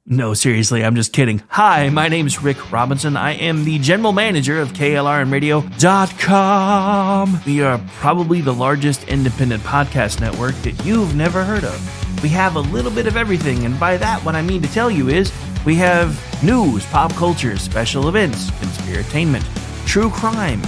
No, seriously, I'm just kidding. Hi, my name's Rick Robinson. I am the general manager of KLRNradio.com. We are probably the largest independent podcast network that you've never heard of. We have a little bit of everything, and by that, what I mean to tell you is we have news, pop culture, special events, conspiratainment, true crime,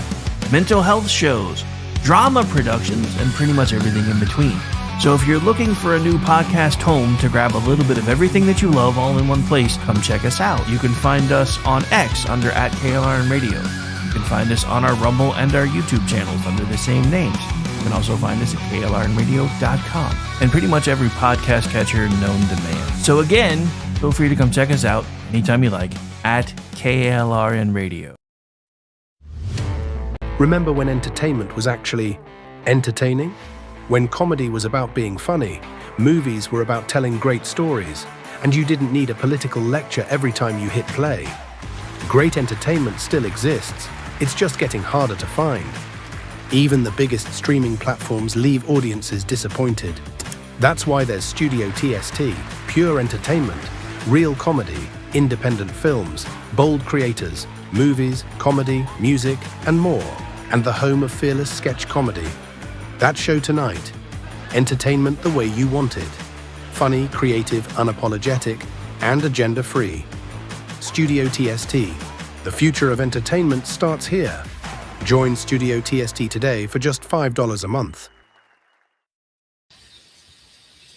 mental health shows, drama productions, and pretty much everything in between. So if you're looking for a new podcast home to grab a little bit of everything that you love all in one place, come check us out. You can find us on X under @KLRNradio. You can find us on our Rumble and our YouTube channels under the same names. You can also find us at KLRNradio.com and pretty much every podcast catcher known to man. So again, feel free to come check us out anytime you like at KLRNradio. Remember when entertainment was actually entertaining? When comedy was about being funny, movies were about telling great stories, and you didn't need a political lecture every time you hit play. Great entertainment still exists, it's just getting harder to find. Even the biggest streaming platforms leave audiences disappointed. That's why there's Studio TST, pure entertainment, real comedy, independent films, bold creators, movies, comedy, music, and more, and the home of fearless sketch comedy. That show tonight, entertainment the way you want it. Funny, creative, unapologetic, and agenda-free. Studio TST, the future of entertainment starts here. Join Studio TST today for just $5 a month.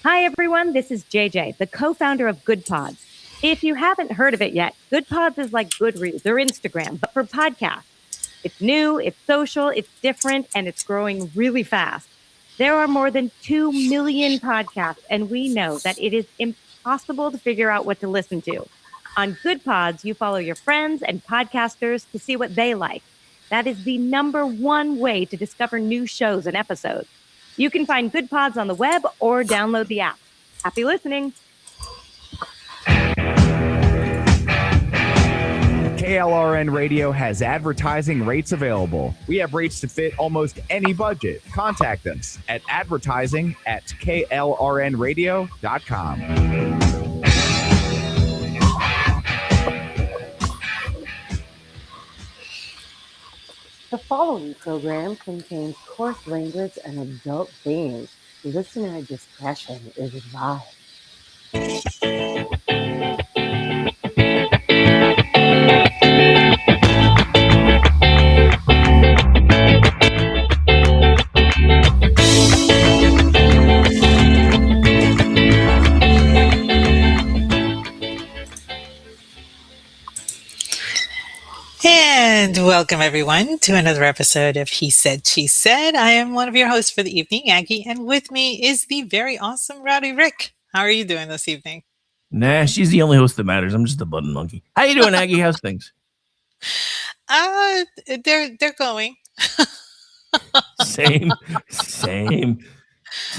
Hi, everyone. This is JJ, the co-founder of Good Pods. If you haven't heard of it yet, Good Pods is like Goodreads or Instagram, but for podcasts. It's new, it's social, it's different, and it's growing really fast. There are more than 2 million podcasts, and we know that it is impossible to figure out what to listen to. On Good Pods, you follow your friends and podcasters to see what they like. That is the #1 way to discover new shows and episodes. You can find Good Pods on the web or download the app. Happy listening. KLRN Radio has advertising rates available. We have rates to fit almost any budget. Contact us at advertising@klrnradio.com. The following program contains coarse language and adult themes. Listener discretion is advised. And welcome everyone to another episode of He Said, She Said. I am one of your hosts for the evening, Aggie, and with me is the very awesome Rowdy Rick. How are you doing this evening? Nah, she's the only host that matters. I'm just a button monkey. How you doing, Aggie? How's things? They're going. Same.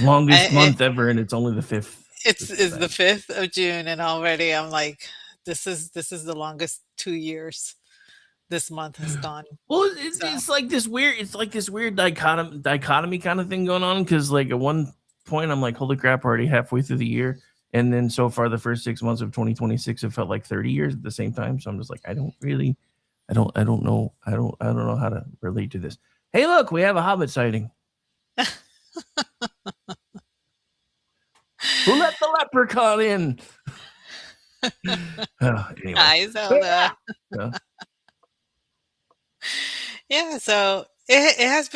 Longest month ever, and it's only the 5th. It's the 5th of June, and already I'm like, this is the longest 2 years this month has gone. Well, it's like this weird dichotomy kind of thing going on, because like at one point I'm like, holy crap, already halfway through the year, and then so far the first 6 months of 2026 have felt like 30 years at the same time. So I'm just like, I don't know how to relate to this. Hey, look, we have a Hobbit sighting. Who let the leprechaun in? Anyway. Hi, Zelda. Yeah, so it has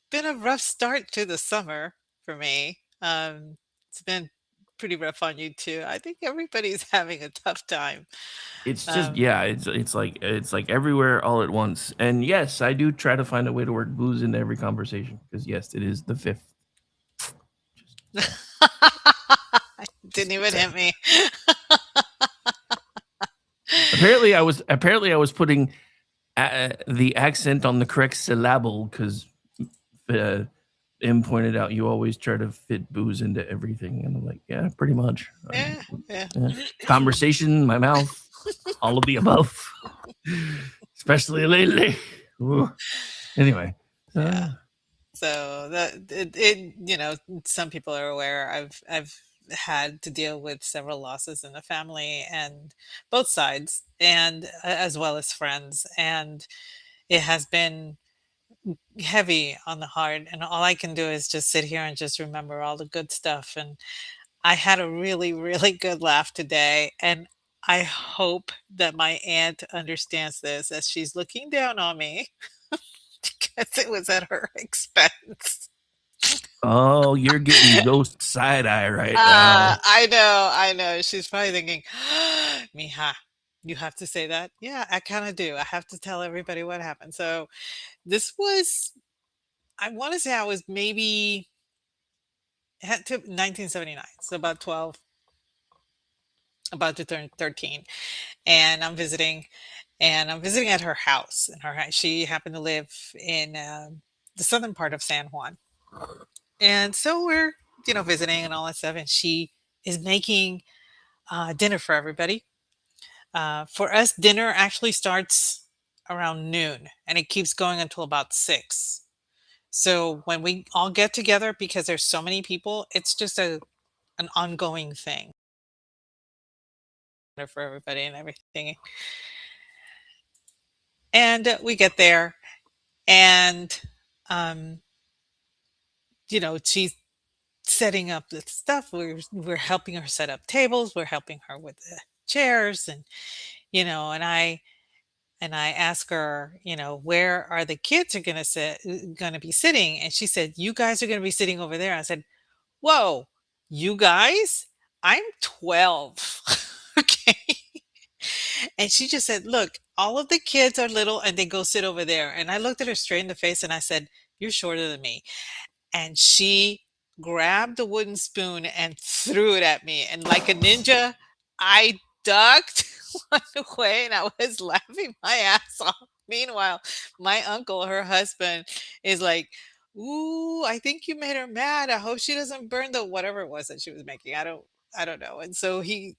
been a rough start to the summer for me. It's been pretty rough on you too. I think everybody's having a tough time. It's just it's like everywhere all at once. And yes, I do try to find a way to work booze into every conversation, because yes, it is the 5th. Didn't even hit me. Apparently I was putting the accent on the correct syllable, because M pointed out you always try to fit booze into everything, and I'm like, yeah, pretty much. Yeah. Conversation, my mouth, all of the above, especially lately. Ooh. Anyway, yeah. So that it some people are aware. I've had to deal with several losses in the family and both sides, and as well as friends. And it has been heavy on the heart. And all I can do is just sit here and just remember all the good stuff. And I had a really, really good laugh today. And I hope that my aunt understands this as she's looking down on me because it was at her expense. Oh, you're getting ghost side eye right now. I know, I know. She's probably thinking, Mija, you have to say that? Yeah, I kind of do. I have to tell everybody what happened. So this was, I want to say I was maybe had to 1979, so about 12, about to turn 13, and I'm visiting at her house. And she happened to live in the southern part of San Juan, and so we're visiting and all that stuff, and she is making dinner for everybody. For us, dinner actually starts around noon, and it keeps going until about 6. So when we all get together, because there's so many people, it's just an ongoing thing for everybody and everything. And we get there, and um, she's setting up the stuff. We're helping her set up tables. We're helping her with the chairs, and and I ask her, where are the kids are going to be sitting? And she said, you guys are going to be sitting over there. I said, whoa, you guys? I'm 12. Okay. And she just said, look, all of the kids are little and they go sit over there. And I looked at her straight in the face and I said, you're shorter than me. And she grabbed the wooden spoon and threw it at me. And like a ninja, I ducked one away and I was laughing my ass off. Meanwhile, my uncle, her husband, is like, ooh, I think you made her mad. I hope she doesn't burn the whatever it was that she was making. I don't know. And so he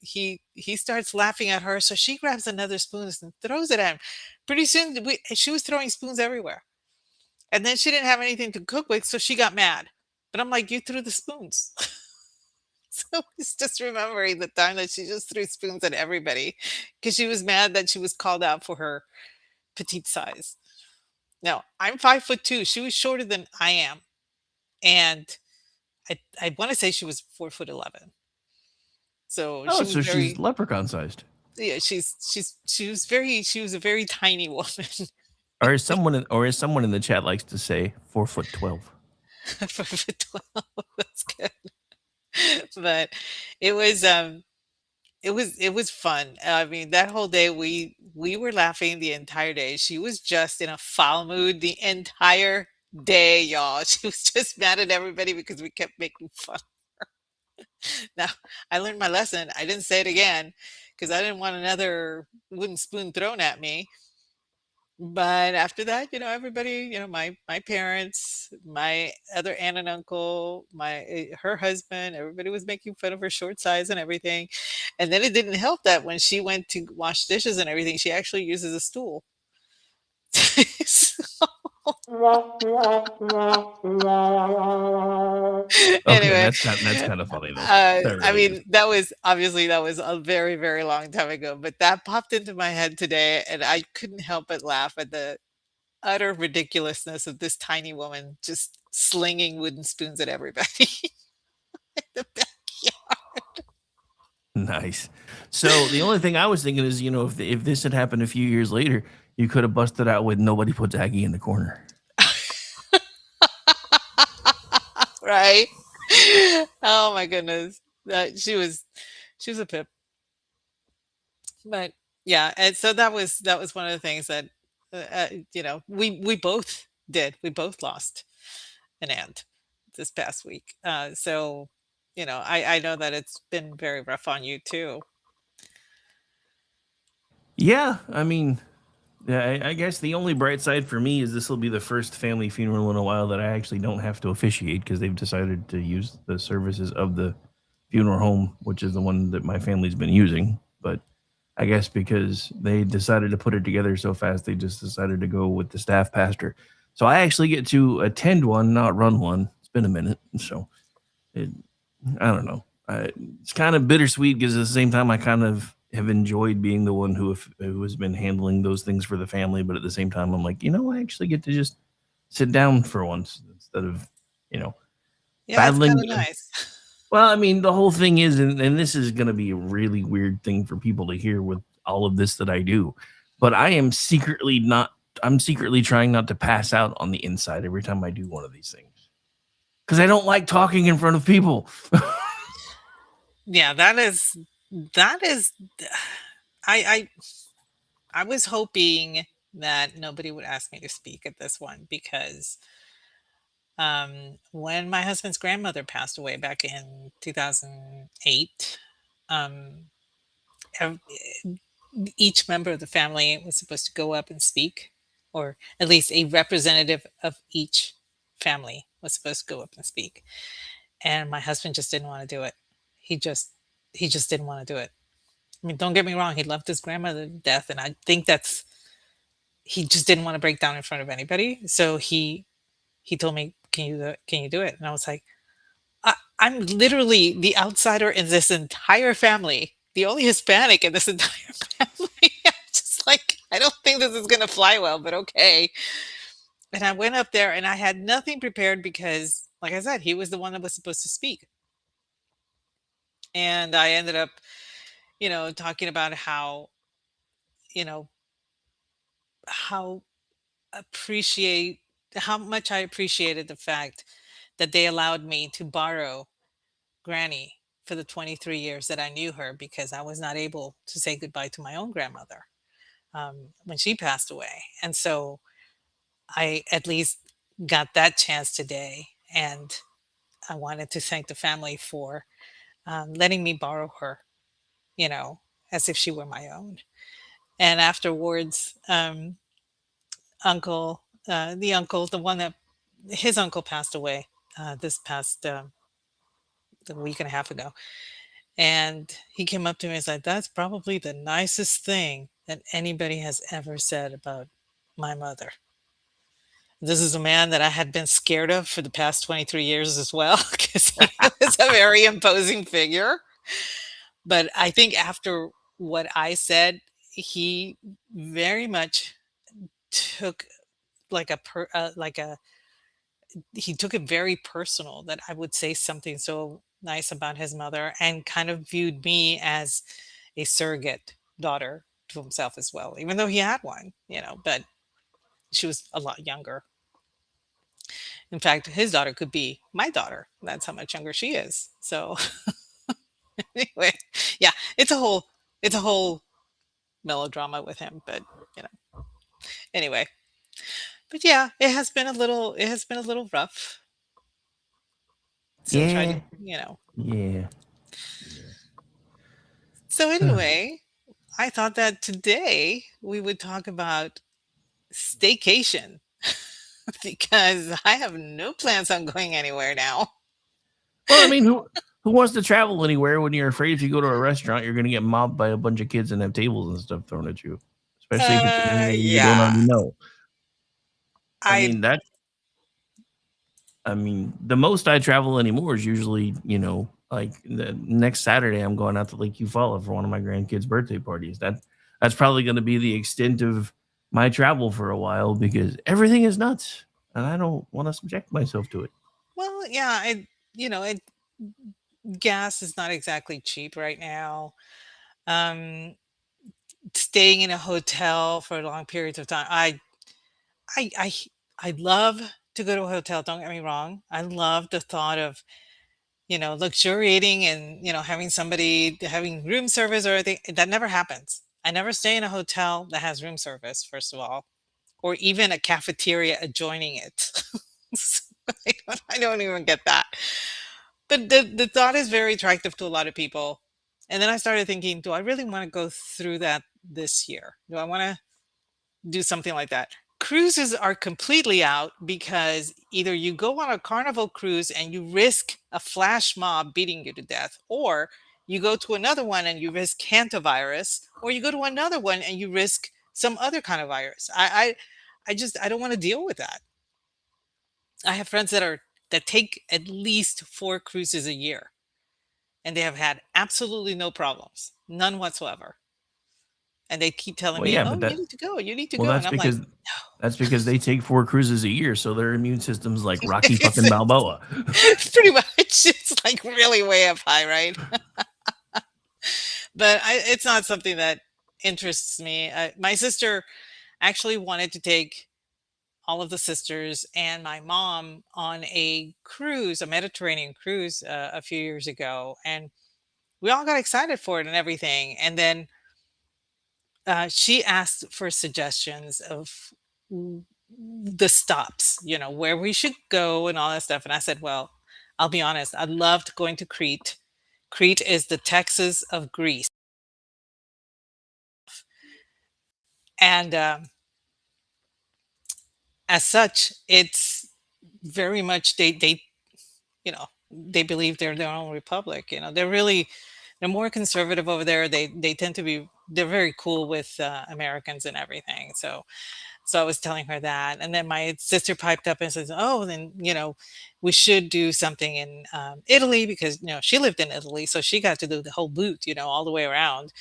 starts laughing at her. So she grabs another spoon and throws it at him. Pretty soon she was throwing spoons everywhere. And then she didn't have anything to cook with, so she got mad. But I'm like, you threw the spoons. So it's just remembering the time that she just threw spoons at everybody because she was mad that she was called out for her petite size. Now, I'm 5'2". She was shorter than I am. And I want to say she was 4'11". So Oh, she was so she's very, leprechaun sized. yeah, she was a very tiny woman. Or as someone in the chat likes to say, 4'12". 5'12". That's good. But it was it was fun. I mean, that whole day we were laughing the entire day. She was just in a foul mood the entire day, y'all. She was just mad at everybody because we kept making fun. Now, I learned my lesson. I didn't say it again because I didn't want another wooden spoon thrown at me. But after that, everybody, my parents, my other aunt and uncle, her husband, everybody was making fun of her short size and everything. And then it didn't help that when she went to wash dishes and everything, she actually uses a stool. So, Okay, anyway, that's kind of funny though. That I really is. mean, that was a very, very long time ago, but that popped into my head today, and I couldn't help but laugh at the utter ridiculousness of this tiny woman just slinging wooden spoons at everybody in the backyard. Nice. So the only thing I was thinking is, if this had happened a few years later, you could have busted out with nobody puts Aggie in the corner. Right? Oh my goodness. That she was a pip. But yeah, and so that was one of the things that we both did. We both lost an aunt this past week. So I know that it's been very rough on you too. Yeah, I mean, yeah, I guess the only bright side for me is this will be the first family funeral in a while that I actually don't have to officiate because they've decided to use the services of the funeral home, which is the one that my family's been using. But I guess because they decided to put it together so fast, they just decided to go with the staff pastor. So I actually get to attend one, not run one. It's been a minute, so I don't know. uh, it's kind of bittersweet because at the same time, I kind of have enjoyed being the one who has been handling those things for the family. But at the same time, I'm like, I actually get to just sit down for once instead of, you know, Yeah, it's battling. kinda nice. Well, I mean, the whole thing is, and this is going to be a really weird thing for people to hear with all of this that I do, but I'm secretly trying not to pass out on the inside every time I do one of these things because I don't like talking in front of people. Yeah, that is I I was hoping that nobody would ask me to speak at this one because when my husband's grandmother passed away back in 2008, um, ev- each member of the family was supposed to go up and speak, or at least a representative of each family was supposed to go up and speak. And my husband just didn't want to do it. He just he just didn't want to do it. I mean, don't get me wrong, he loved his grandmother to death, and I think that's he just didn't want to break down in front of anybody. So he told me, can you do it?" And I was like, I'm literally the outsider in this entire family, the only Hispanic in this entire family. I'm just like, I don't think this is gonna fly well, but okay. And I went up there and I had nothing prepared because, like I said, he was the one that was supposed to speak. And I ended up, talking about you know, how appreciate how much I appreciated the fact that they allowed me to borrow Granny for the 23 years that I knew her because I was not able to say goodbye to my own grandmother when she passed away. And so I at least got that chance today. And I wanted to thank the family for letting me borrow her, you know, as if she were my own. And afterwards, the one that his uncle passed away this past a week and a half ago. And he came up to me and said, "That's probably the nicest thing that anybody has ever said about my mother." This is a man that I had been scared of for the past 23 years as well, because he was a very imposing figure. But I think after what I said, he very much took like a he took it very personal that I would say something so nice about his mother and kind of viewed me as a surrogate daughter to himself as well, even though he had one, but she was a lot younger. In fact, his daughter could be my daughter. That's how much younger she is. So anyway, yeah, it's a whole melodrama with him, but you know, anyway. But yeah, it has been a little rough. Still trying to, Yeah, yeah, So yeah. anyway, I thought that today we would talk about staycation because I have no plans on going anywhere now. Well, I mean, who wants to travel anywhere when you're afraid if you go to a restaurant you're going to get mobbed by a bunch of kids and have tables and stuff thrown at you, especially if it's an area you don't Yeah, already know. I I mean that. I mean, the most I travel anymore is usually, like the next Saturday I'm going out to Lake Eufaula for one of my grandkids' birthday parties. That's probably going to be the extent of my travel for a while because everything is nuts, and I don't want to subject myself to it. well, yeah, gas is not exactly cheap right now. Um, Staying in a hotel for long periods of time. I, I, I love to go to a hotel. Don't get me wrong. I love the thought of luxuriating and having somebody having room service or anything. That never happens. I never stay in a hotel that has room service, first of all, or even a cafeteria adjoining it. So I don't even get that. But the thought is very attractive to a lot of people. And then I started thinking, do I really want to go through that this year? Do I want to do something like that? Cruises are completely out because either you go on a carnival cruise and you risk a flash mob beating you to death, or you go to another one and you risk hantavirus, or you go to another one and you risk some other kind of virus. I don't want to deal with that. I have friends that take at least 4 cruises a year. and they have had absolutely no problems, none whatsoever. And they keep telling Well, me, yeah, "Oh, but you need to go, you need to well, go," and I'm like, that's because they take 4 cruises a year, so their immune system's like Rocky "It's fucking Balboa. pretty much it's like really way up high, right?" But it's not something that interests me. My sister actually wanted to take all of the sisters and my mom on a cruise, a Mediterranean cruise, a few years ago, and we all got excited for it and everything. And then she asked for suggestions of the stops, where we should go and all that stuff. And I said, well, I'll be honest, I loved going to Crete. Crete is the Texas of Greece. And as such, it's very much they believe they're their own republic. They're more conservative over there. They tend to be they're very cool with Americans and everything. So I was telling her that, and then my sister piped up and says, "Oh, then we should do something in Italy because she lived in Italy, so she got to do the whole boot, all the way around."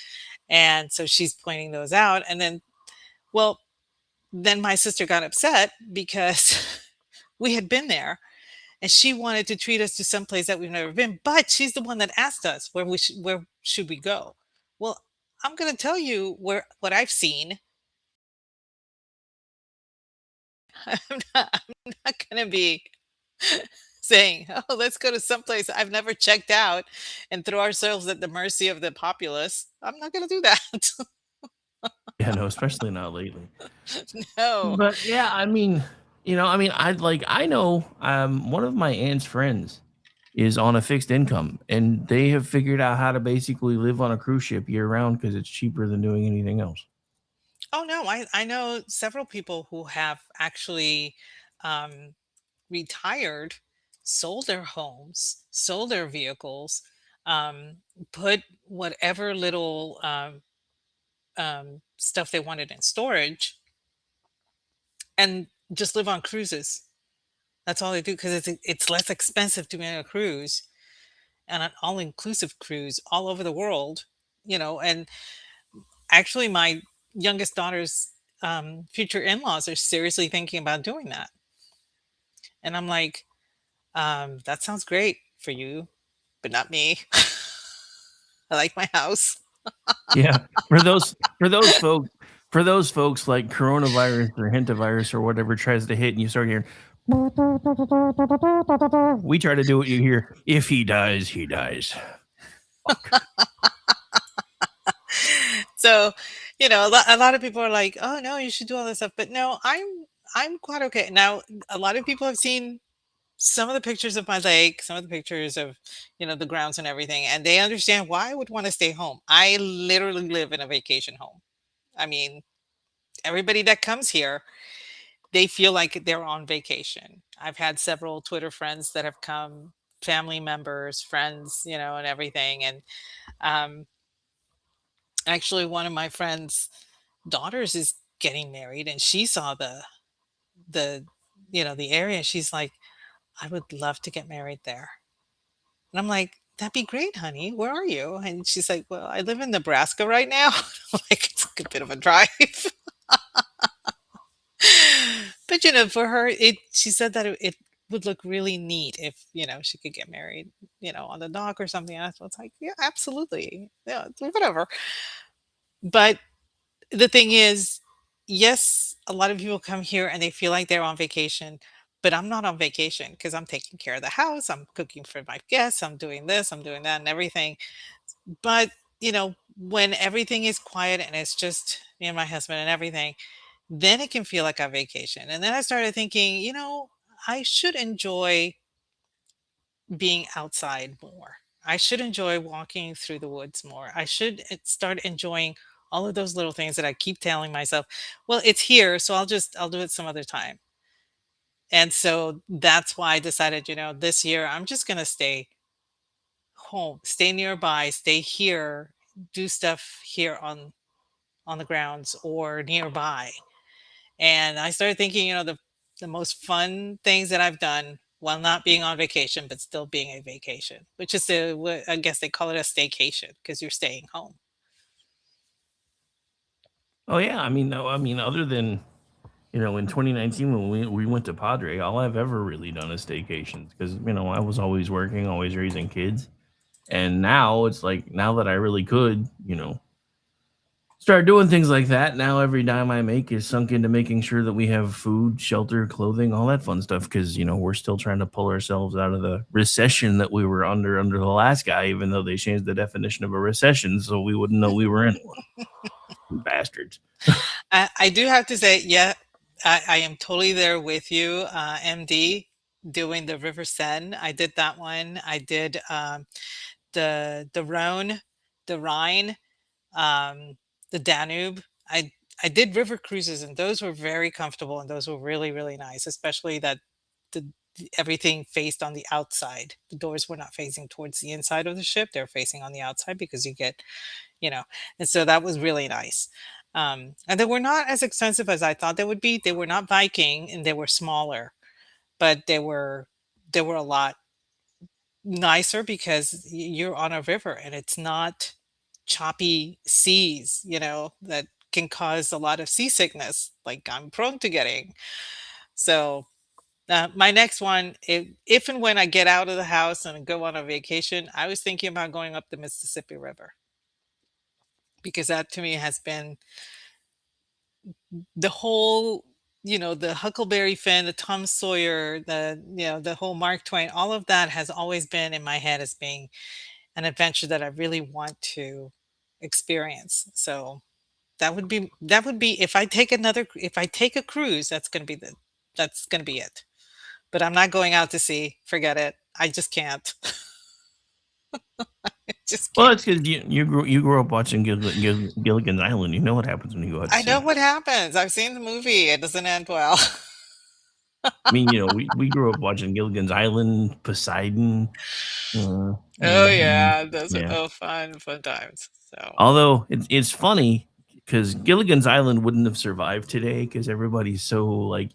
And so she's pointing those out, and well, then my sister got upset because we had been there, and she wanted to treat us to some place that we've never been. But she's the one that asked us where should we go. Well, I'm going to tell you what I've seen. I'm not going to be saying, "Oh, let's go to someplace I've never checked out and throw ourselves at the mercy of the populace." I'm not going to do that. Yeah, no, especially not lately. No. But yeah, I mean, I know one of my aunt's friends is on a fixed income and they have figured out how to basically live on a cruise ship year round because it's cheaper than doing anything else. Oh no, I know several people who have actually um, retired, sold their homes, sold their vehicles, um, put whatever little stuff they wanted in storage, and just live on cruises. That's all they do because it's less expensive to be on a cruise and an all-inclusive cruise all over the world. And actually, my youngest daughter's future in-laws are seriously thinking about doing that, and I'm like, that sounds great for you, but not me. I like my house. Yeah, for those folks like coronavirus or hentavirus or whatever tries to hit and you start hearing we try to do what you hear. If he dies, he dies. Fuck. So, a lot of people are like, "Oh no, you should do all this stuff," but no, I'm quite okay now. A lot of people have seen some of the pictures of my lake, some of the pictures of the grounds and everything, and they understand why I would want to stay home. I literally live in a vacation home. I mean, everybody that comes here, they feel like they're on vacation. I've had several Twitter friends that have come, family members, friends, and everything. And um, actually, one of my friends' daughters is getting married, and she saw the the area. She's like, "I would love to get married there." And I'm like, "That'd be great, honey. Where are you?" And she's like, "Well, I live in Nebraska right now." I'm like, "It's a good bit of a drive." But for her, she said that it would look really neat if she could get married, on the dock or something. And I was like, yeah, absolutely, yeah, whatever. But the thing is, yes, a lot of people come here and they feel like they're on vacation, but I'm not on vacation because I'm taking care of the house, I'm cooking for my guests, I'm doing this, I'm doing that, and everything. But when everything is quiet and it's just me and my husband and everything, then it can feel like a vacation. And then I started thinking, I should enjoy being outside more. I should enjoy walking through the woods more. I should start enjoying all of those little things that I keep telling myself, well, it's here, so I'll do it some other time. And so that's why I decided, this year I'm just going to stay home, stay nearby, stay here, do stuff here on the grounds or nearby. And I started thinking, the most fun things that I've done while not being on vacation, but still being a vacation, which is I guess they call it a staycation because you're staying home. Oh yeah, I mean, no, I mean, other than in 2019 when we went to Padre, all I've ever really done is staycations because I was always working, always raising kids, and now it's like now that I really could, start doing things like that. Now every dime I make is sunk into making sure that we have food, shelter, clothing, all that fun stuff. Because we're still trying to pull ourselves out of the recession that we were under the last guy, even though they changed the definition of a recession so we wouldn't know we were in one. Bastards. I do have to say, yeah, I am totally there with you, MD, doing the River Seine. I did that one. I did the Rhone, the Rhine, um, the Danube. I did river cruises, and those were very comfortable, and those were really really nice, especially that the everything faced on the outside. The doors were not facing towards the inside of the ship; they're facing on the outside because you get, you know, and so that was really nice. And they were not as expensive as I thought they would be. They were not Viking, and they were smaller, but they were a lot nicer because you're on a river and it's not choppy seas, that can cause a lot of seasickness, like I'm prone to getting. So, my next one, if and when I get out of the house and go on a vacation, I was thinking about going up the Mississippi River because that to me has been the whole, the Huckleberry Finn, the Tom Sawyer, the whole Mark Twain, all of that has always been in my head as being an adventure that I really want to experience. So that would be if I take a cruise, that's gonna be it. But I'm not going out to sea. Forget it. I just can't. I just Well, can't. it's because you grew up watching Gilligan's Island. You know what happens when you go out to I know sea. what happens. I've seen the movie. It doesn't end well. I mean, we grew up watching Gilligan's Island, Poseidon. Oh yeah, those are Yeah. fun times. So Although it's funny because Gilligan's Island wouldn't have survived today because everybody's so like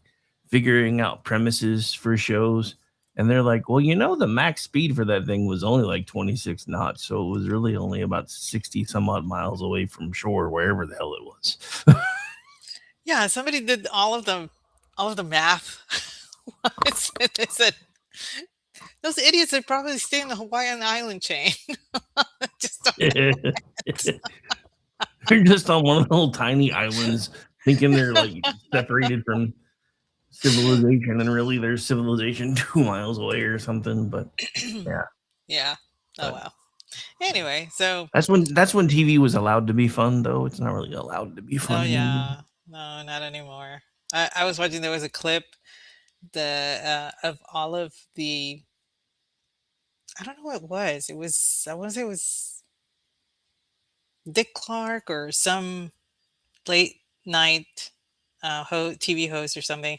figuring out premises for shows. And they're like, well, the max speed for that thing was only like 26 knots. So it was really only about 60 some odd miles away from shore, wherever the hell it was. yeah, somebody did all of the math. They said those idiots would probably stay in the Hawaiian island chain. Just don't They're just on one of the little tiny islands thinking they're like separated from civilization. And really, there's civilization 2 miles away or something. But yeah. Yeah. Oh But well. Anyway, so that's when TV was allowed to be fun, though. It's not really allowed to be oh fun anymore. yeah, no, not anymore. I was watching. There was a clip of all of the. I don't know what it was. It was I want to say it was Dick Clark or some late night TV host or something,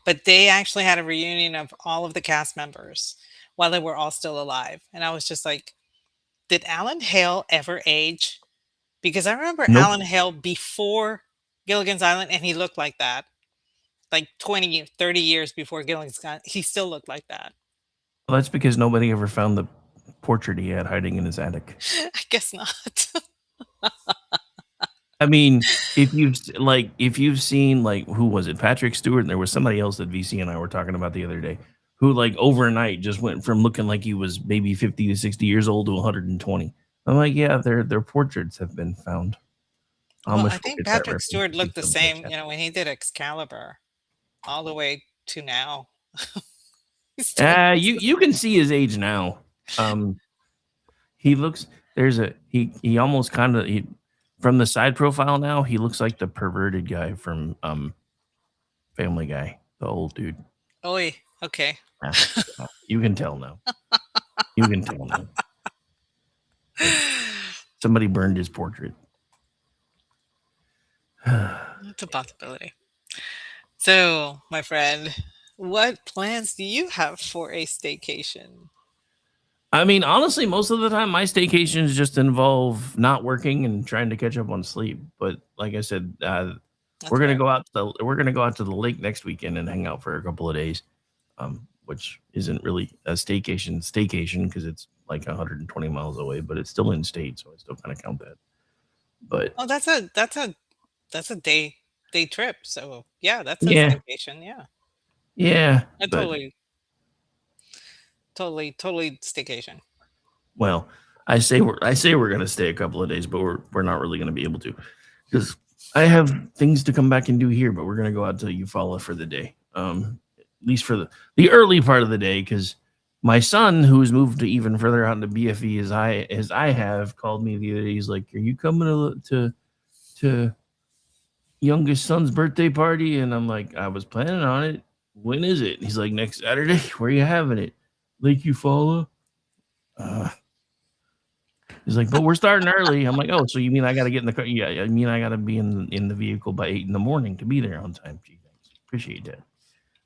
but they actually had a reunion of all of the cast members while they were all still alive, and I was just like, did Alan Hale ever age? Because I remember Nope. Alan Hale before Gilligan's Island, and he looked like that. Like 20, 30 years before Gilligan's Island, he still looked like that. Well, that's because nobody ever found the portrait he had hiding in his attic. I guess not. I mean, if you've seen like who was it, Patrick Stewart, and there was somebody else that VC and I were talking about the other day, who like overnight just went from looking like he was maybe 50 to 60 years old to 120. I'm like, yeah, their portraits have been found. I Well, I almost think forget that Patrick reference. Stewart looked He's the so much same, happening. when he did Excalibur all the way to now. He still looks You can see his age now. Um, he looks he almost kind of from the side profile now he looks like the perverted guy from Family Guy, the old dude. Oi, okay. Yeah, yeah, you can tell now. You can tell now. But somebody burned his portrait. That's a possibility. So, my friend, what plans do you have for a staycation? I mean, honestly, most of the time my staycations just involve not working and trying to catch up on sleep. But like I said, That's we're gonna fair. go out to the lake next weekend and hang out for a couple of days. which isn't really a staycation because it's like 120 miles away, but it's still in state, so I still kind of count that. But Oh, that's a day trip. So yeah, that's a yeah, staycation. Yeah, yeah, a but totally staycation. well, I say we're gonna stay a couple of days, but we're not really gonna be able to because I have things to come back and do here. But we're gonna go out to Eufaula for the day, at least for the early part of the day, because my son, who's moved to even further out into BFE as I have, called me the other day. He's like, "Are you coming to youngest son's birthday party?" And I'm like, "I was planning on it. When is it?" And he's like, "Next Saturday." "Where are you having it?" "Lake Eufaula." Uh, He's like, "But we're starting early." I'm like, "Oh, so you mean I got to get in the car?" "Yeah, I mean I got to be in the vehicle by 8 in the morning to be there on time." "Gee, thanks. Appreciate that."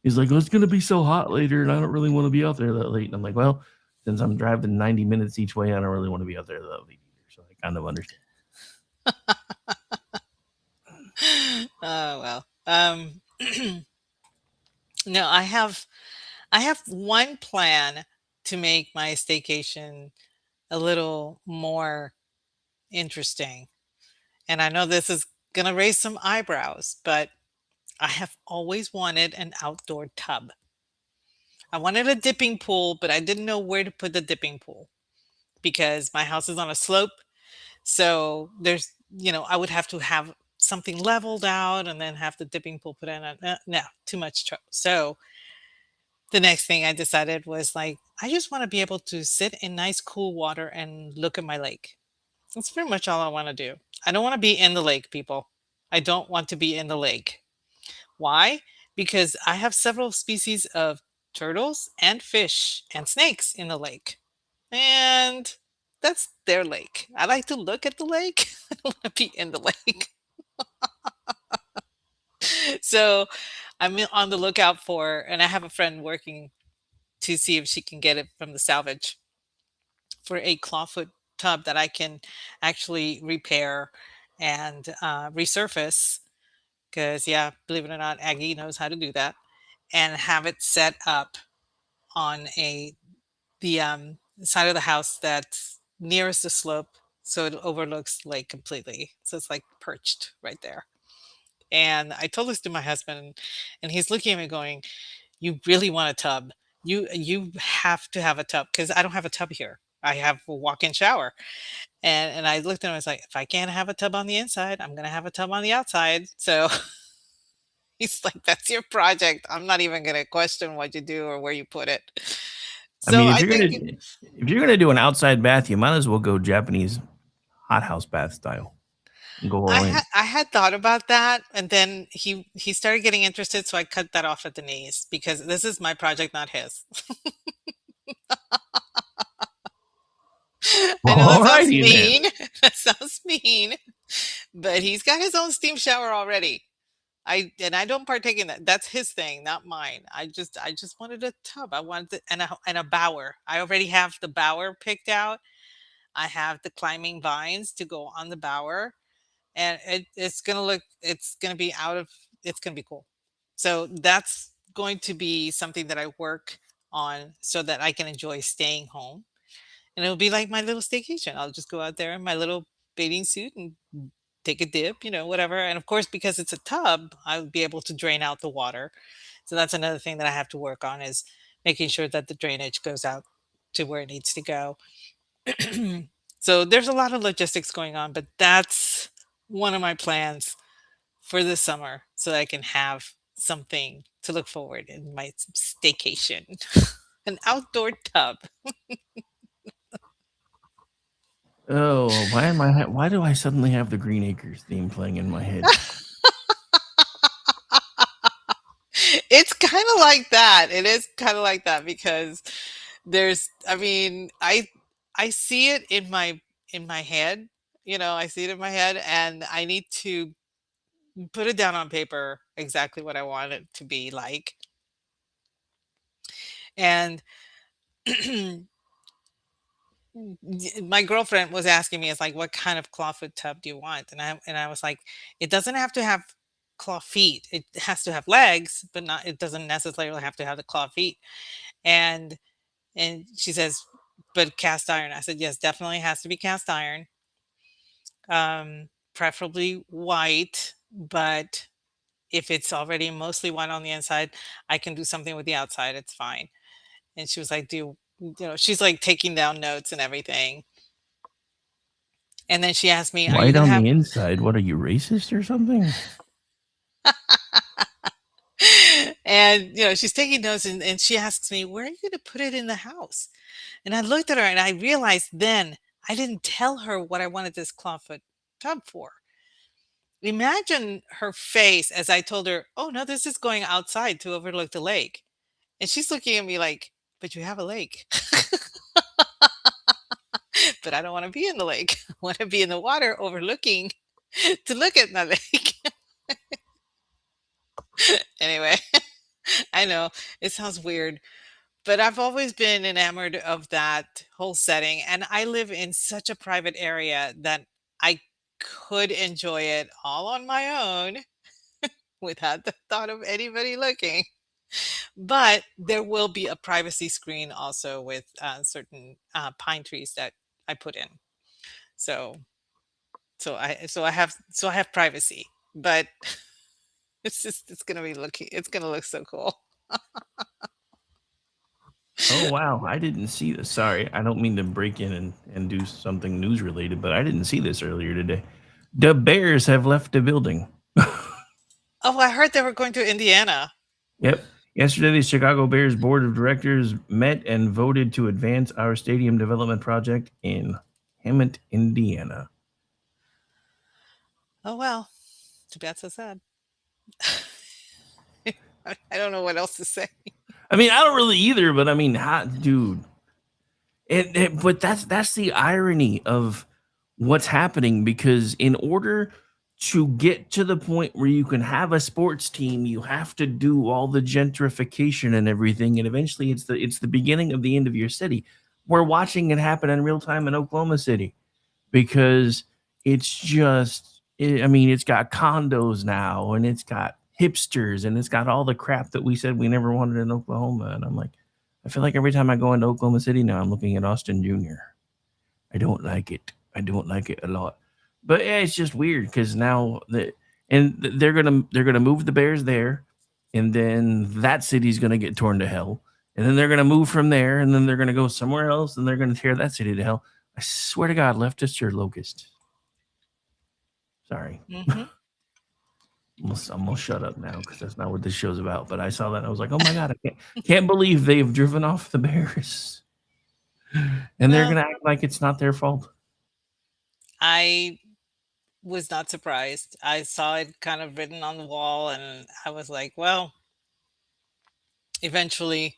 He's like, "Oh, it's gonna be so hot later, and I don't really want to be out there that late." And I'm like, "Well, since I'm driving 90 minutes each way, I don't really want to be out there that late either." So I kind of understand. Oh well. No, I have one plan to make my staycation a little more interesting. And I know this is gonna raise some eyebrows, but I have always wanted an outdoor tub. I wanted a dipping pool, but I didn't know where to put the dipping pool because my house is on a slope. So I would have to have something leveled out and then have the dipping pool put in. No, too much trouble. So the next thing I decided was like, I just want to be able to sit in nice, cool water and look at my lake. That's pretty much all I want to do. I don't want to be in the lake, people. I don't want to be in the lake. Why? Because I have several species of turtles and fish and snakes in the lake. And that's their lake. I like to look at the lake. I don't want to be in the lake. So on the lookout and I have a friend working to see if she can get it from the salvage for a clawfoot tub that I can actually repair and resurface. Because, yeah, believe it or not, Aggie knows how to do that and have it set up on the side of the house that's nearest the slope, so it overlooks lake completely. So it's like perched right there. And I told this to my husband, and he's looking at me going, "You really want a tub? You have to have a tub because I don't have a tub here. I have a walk-in shower." And I looked at him, I was like, "If I can't have a tub on the inside, I'm gonna have a tub on the outside." So he's like, "That's your project. I'm not even gonna question what you do or where you put it." I So mean, I think if you're gonna do an outside bath, you might as well go Japanese hothouse bath style and go all in. I had thought about that, and then he started getting interested, so I cut that off at the knees because this is my project, not his. I know that sounds Alrighty then. mean. That sounds mean, but he's got his own steam shower already. I don't partake in that. That's his thing, not mine. I just wanted a tub. I wanted and a bower. I already have the bower picked out. I have the climbing vines to go on the bower, and it's gonna be cool. So that's going to be something that I work on so that I can enjoy staying home, and it'll be like my little staycation. I'll just go out there in my little bathing suit and take a dip, whatever. And of course, because it's a tub, I'll be able to drain out the water. So that's another thing that I have to work on is making sure that the drainage goes out to where it needs to go. So there's a lot of logistics going on, but that's one of my plans for this summer so that I can have something to look forward in my staycation. An outdoor tub. Oh, why do I suddenly have the Green Acres theme playing in my head? It's kind of like that. It is kind of like that because I mean, I see it in my head. I see it in my head and I need to put it down on paper exactly what I want it to be like. And my girlfriend was asking me, it's like, what kind of clawfoot tub do you want? And I was like, it doesn't have to have claw feet. It has to have legs, but not. It doesn't necessarily have to have the claw feet. And she says, "But cast iron." I said, "Yes, definitely has to be cast iron, preferably white, but if it's already mostly white on the inside, I can do something with the outside, it's fine." And she was like, she's like taking down notes and everything. And then she asked me, "Are you White gonna on have" the inside. What are you, racist or something? and she's taking notes, and she asks me, "Where are you gonna put it in the house?" And I looked at her and I realized then I didn't tell her what I wanted this clawfoot tub for. Imagine her face as I told her, "Oh no, this is going outside to overlook the lake." And she's looking at me like, "But you have a lake." But I don't want to be in the lake. I want to be in the water overlooking to look at my lake. Anyway, I know it sounds weird, but I've always been enamored of that whole setting. And I live in such a private area that I could enjoy it all on my own without the thought of anybody looking. But there will be a privacy screen also with certain pine trees that I put in. So so I have privacy, but it's gonna look so cool. Oh wow, I didn't see this. Sorry, I don't mean to break in and do something news related, but I didn't see this earlier today. The Bears have left the building. Oh, I heard they were going to Indiana. Yep. Yesterday, the Chicago Bears board of directors met and voted to advance our stadium development project in Hammond, Indiana. Oh well, too bad, so sad. I don't know what else to say. I mean, I don't really either, but I mean, dude, but that's the irony of what's happening, because in order to get to the point where you can have a sports team, you have to do all the gentrification and everything, and eventually it's the beginning of the end of your city. We're watching it happen in real time in Oklahoma City, because I mean, it's got condos now, and it's got hipsters, and it's got all the crap that we said we never wanted in Oklahoma. And I'm like, I feel like every time I go into Oklahoma City now, I'm looking at Austin Jr. I don't like it. I don't like it a lot. But yeah, it's just weird because now they're gonna move the Bears there, and then that city's gonna get torn to hell, and then they're gonna move from there, and then they're gonna go somewhere else, and they're gonna tear that city to hell. I swear to God, leftists are locusts. Sorry. Hmm. I'm gonna shut up now because that's not what this show's about. But I saw that and I was like, oh my God, I can't believe they've driven off the Bears. And they're Well, gonna act like it's not their fault. I was not surprised. I saw it kind of written on the wall, and I was like, well, eventually,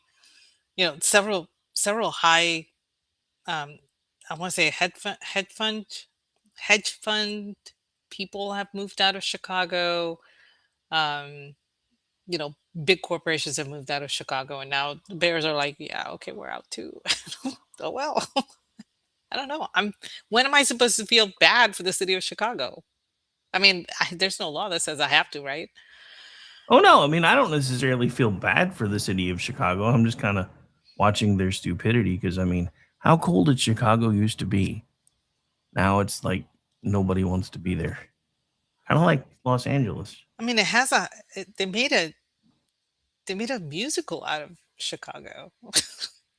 several high, um, I want to say hedge fund people have moved out of Chicago. Um, Big corporations have moved out of Chicago, and now the Bears are like, yeah, okay, we're out too. Oh well, I don't know. When am I supposed to feel bad for the city of Chicago? I mean, there's no law that says I have to, right? Oh no, I mean I don't necessarily feel bad for the city of Chicago. I'm just kind of watching their stupidity because I mean, how cold did Chicago used to be? Now it's like nobody wants to be there. Kind of like Los Angeles. I mean, they made a musical out of Chicago.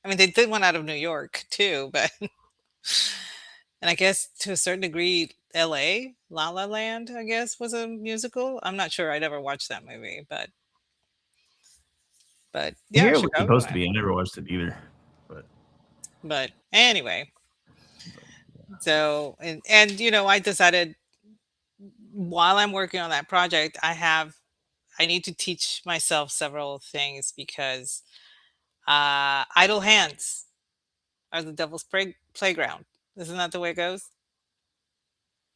I mean, they did one out of New York too, but and I guess to a certain degree, L.A. La La Land, I guess, was a musical. I'm not sure. I never watched that movie, but I yeah, hear it was supposed to Chicagoland. be. I never watched it either. But, But anyway, but so and I decided while I'm working on that project, I need to teach myself several things because idle hands are the devil's playground. Isn't that the way it goes?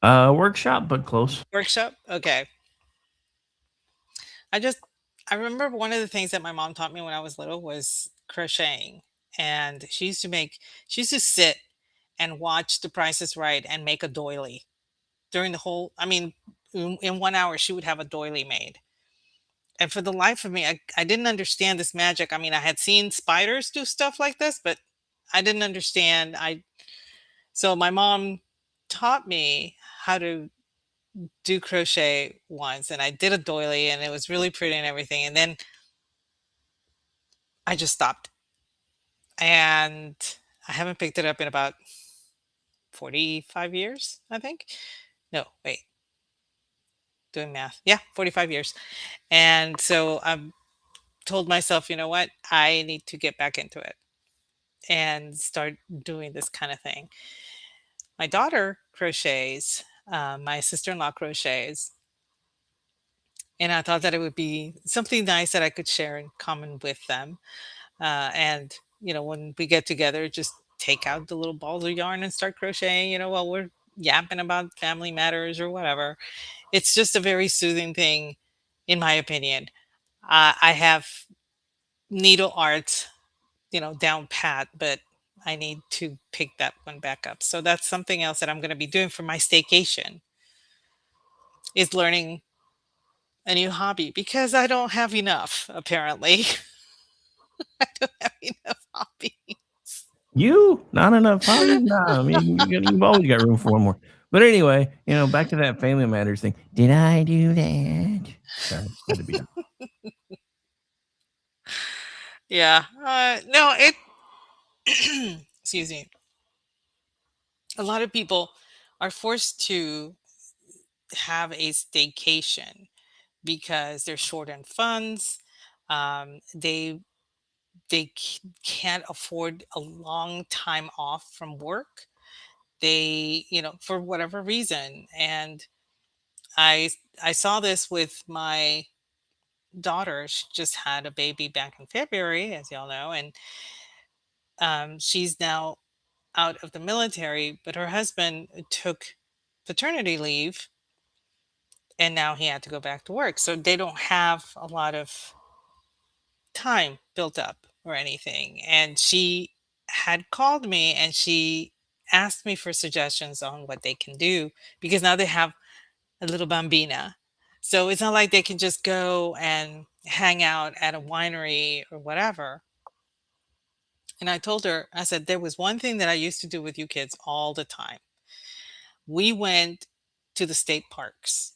workshop, but close. Workshop? Okay. I just I remember one of the things that my mom taught me when I was little was crocheting. And she used to sit and watch The Price is Right and make a doily during the whole I mean in 1 hour she would have a doily made. And for the life of me, I didn't understand this magic. I mean, I had seen spiders do stuff like this, but I didn't understand. So my mom taught me how to do crochet once, and I did a doily and it was really pretty and everything. And then I just stopped. And I haven't picked it up in about 45 years, I think. No, wait, doing math. Yeah, 45 years. And so I've told myself, you know what? I need to get back into it and start doing this kind of thing. My daughter crochets, my sister in law crochets, and I thought that it would be something nice that I could share in common with them. And, when we get together, just take out the little balls of yarn and start crocheting, while we're yapping about family matters or whatever. It's just a very soothing thing, in my opinion. I have needle arts, down pat, but I need to pick that one back up. So that's something else that I'm going to be doing for my staycation is learning a new hobby because I don't have enough, apparently. I don't have enough hobbies. You? Not enough hobbies? Nah, I mean, you've always got room for one more. But anyway, back to that Family Matters thing. Did I do that? Sorry, had to be done. Yeah. No, excuse me. A lot of people are forced to have a staycation because they're short on funds. They can't afford a long time off from work. They, for whatever reason. And I I saw this with my daughter. She just had a baby back in February, as y'all know, and she's now out of the military, but her husband took paternity leave and now he had to go back to work. So they don't have a lot of time built up or anything. And she had called me and she asked me for suggestions on what they can do because now they have a little bambina. So it's not like they can just go and hang out at a winery or whatever. And I told her, I said, there was one thing that I used to do with you kids all the time. We went to the state parks.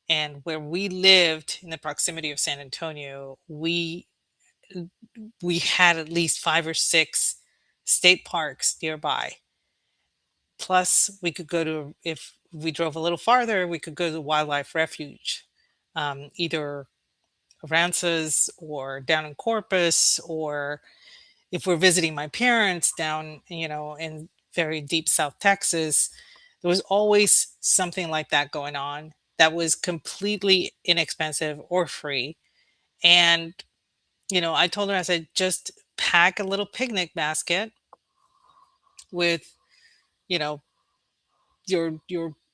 And where we lived in the proximity of San Antonio, we had at least 5 or 6 state parks nearby. Plus, we could go to, if we drove a little farther, we could go to the wildlife refuge, either Aransas or down in Corpus, or if we're visiting my parents down, in very deep South Texas, there was always something like that going on that was completely inexpensive or free. And, I told her, I said, just pack a little picnic basket with, you know, your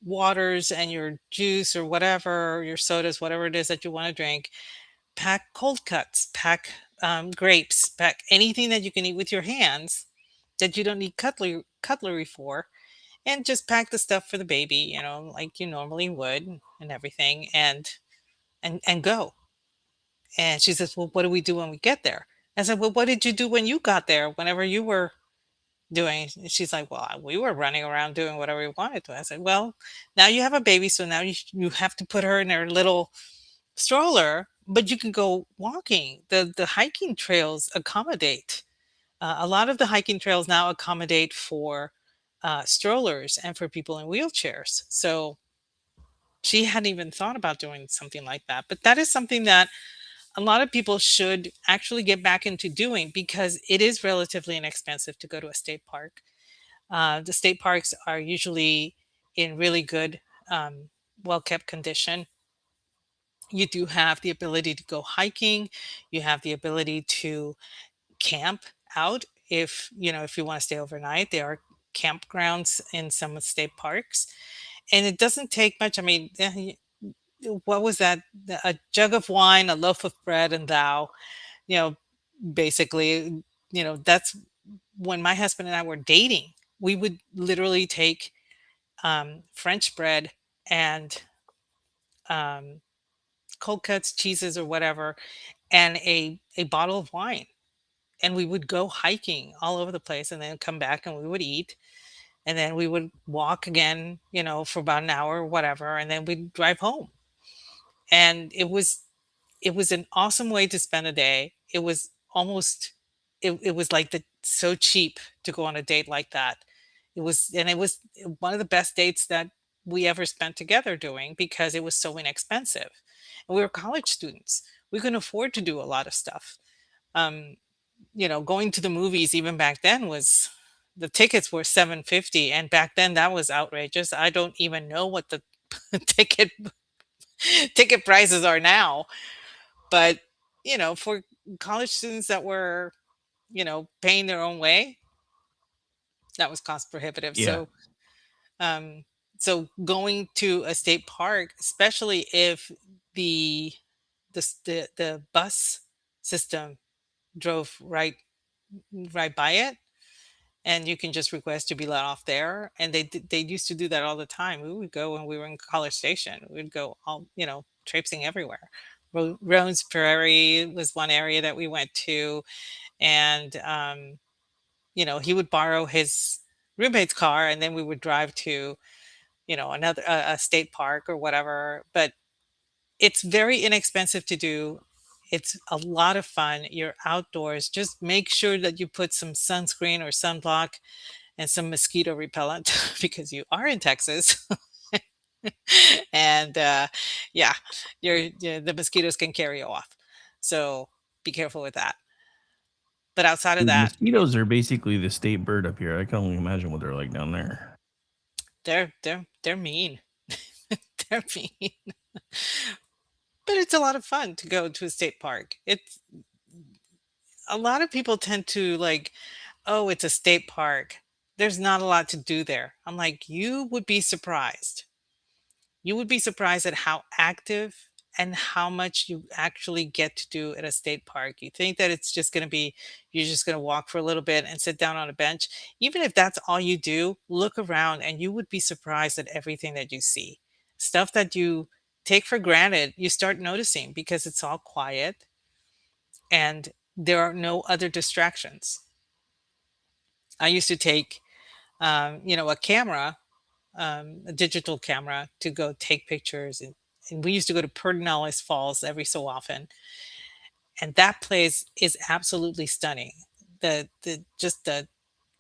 waters and your juice or whatever, your sodas, whatever it is that you want to drink. Pack cold cuts, pack grapes, pack anything that you can eat with your hands that you don't need cutlery for, and just pack the stuff for the baby, like you normally would and everything, and go. And she says, well, what do we do when we get there? I said, well, what did you do when you got there, whenever you were doing? And she's like, well, we were running around doing whatever we wanted to. I said, well, now you have a baby, so now you have to put her in her little stroller, but you can go walking. The hiking trails accommodate. A lot of the hiking trails now accommodate for strollers and for people in wheelchairs. So she hadn't even thought about doing something like that. But that is something that a lot of people should actually get back into doing because it is relatively inexpensive to go to a state park. The state parks are usually in really good, well kept condition. You do have the ability to go hiking. You have the ability to camp out if you want to stay overnight. There are campgrounds in some of the state parks, and it doesn't take much. I mean, what was that? A jug of wine, a loaf of bread, and thou. You know, basically, that's when my husband and I were dating. We would literally take French bread and um, cold cuts, cheeses, or whatever, and a bottle of wine. And we would go hiking all over the place and then come back and we would eat. And then we would walk again, for about an hour or whatever, and then we'd drive home. And it was an awesome way to spend a day. It was almost it was like the so cheap to go on a date like that. It was one of the best dates that we ever spent together doing because it was so inexpensive. And we were college students. We couldn't afford to do a lot of stuff. Um, going to the movies even back then was the tickets were 750, and back then that was outrageous. I don't even know what the ticket ticket prices are now, but for college students that were, paying their own way, that was cost prohibitive. Yeah. Um so going to a state park, especially if the the bus system drove right by it, and you can just request to be let off there. And they used to do that all the time. We would go when we were in College Station. We'd go all, traipsing everywhere. Roans Prairie was one area that we went to, and he would borrow his roommate's car, and then we would drive to, another a state park or whatever. But it's very inexpensive to do. It's a lot of fun. You're outdoors. Just make sure that you put some sunscreen or sunblock and some mosquito repellent because you are in Texas. And yeah, the mosquitoes can carry you off. So be careful with that. But outside of Dude, that, mosquitoes are basically the state bird up here. I can only imagine what they're like down there. they're mean. They're mean. But it's a lot of fun to go to a state park. It's A lot of people tend to like, oh, it's a state park. There's not a lot to do there. I'm like, you would be surprised. You would be surprised at how active and how much you actually get to do at a state park. You think that it's just going to be, you're just going to walk for a little bit and sit down on a bench. Even if that's all you do, look around and you would be surprised at everything that you see. Stuff that you take for granted, you start noticing because it's all quiet and there are no other distractions. I used to take, a camera, a digital camera, to go take pictures. And we used to go to Pedernales Falls every so often. And that place is absolutely stunning. The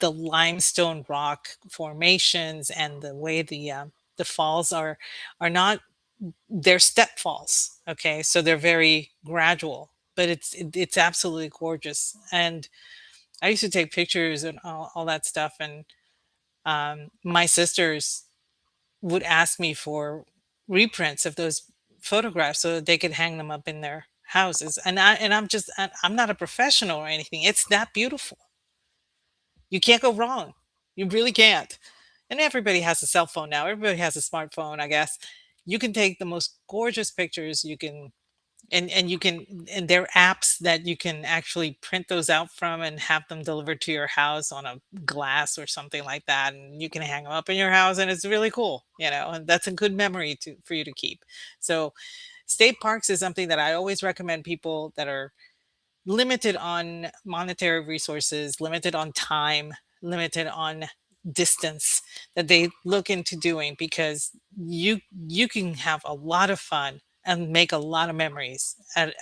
limestone rock formations and the way the falls are not, they're step falls. Okay. So they're very gradual, but it's absolutely gorgeous. And I used to take pictures and all that stuff. And my sisters would ask me for reprints of those photographs so that they could hang them up in their houses. I'm not a professional or anything. It's that beautiful. You can't go wrong. You really can't. And everybody has a cell phone now. Everybody has a smartphone, I guess. You can take the most gorgeous pictures. You can and you can, and there are apps that you can actually print those out from and have them delivered to your house on a glass or something like that, and you can hang them up in your house, and it's really cool, and that's a good memory for you to keep. So state parks is something that I always recommend people that are limited on monetary resources, limited on time, limited on distance, that they look into doing, because you can have a lot of fun and make a lot of memories at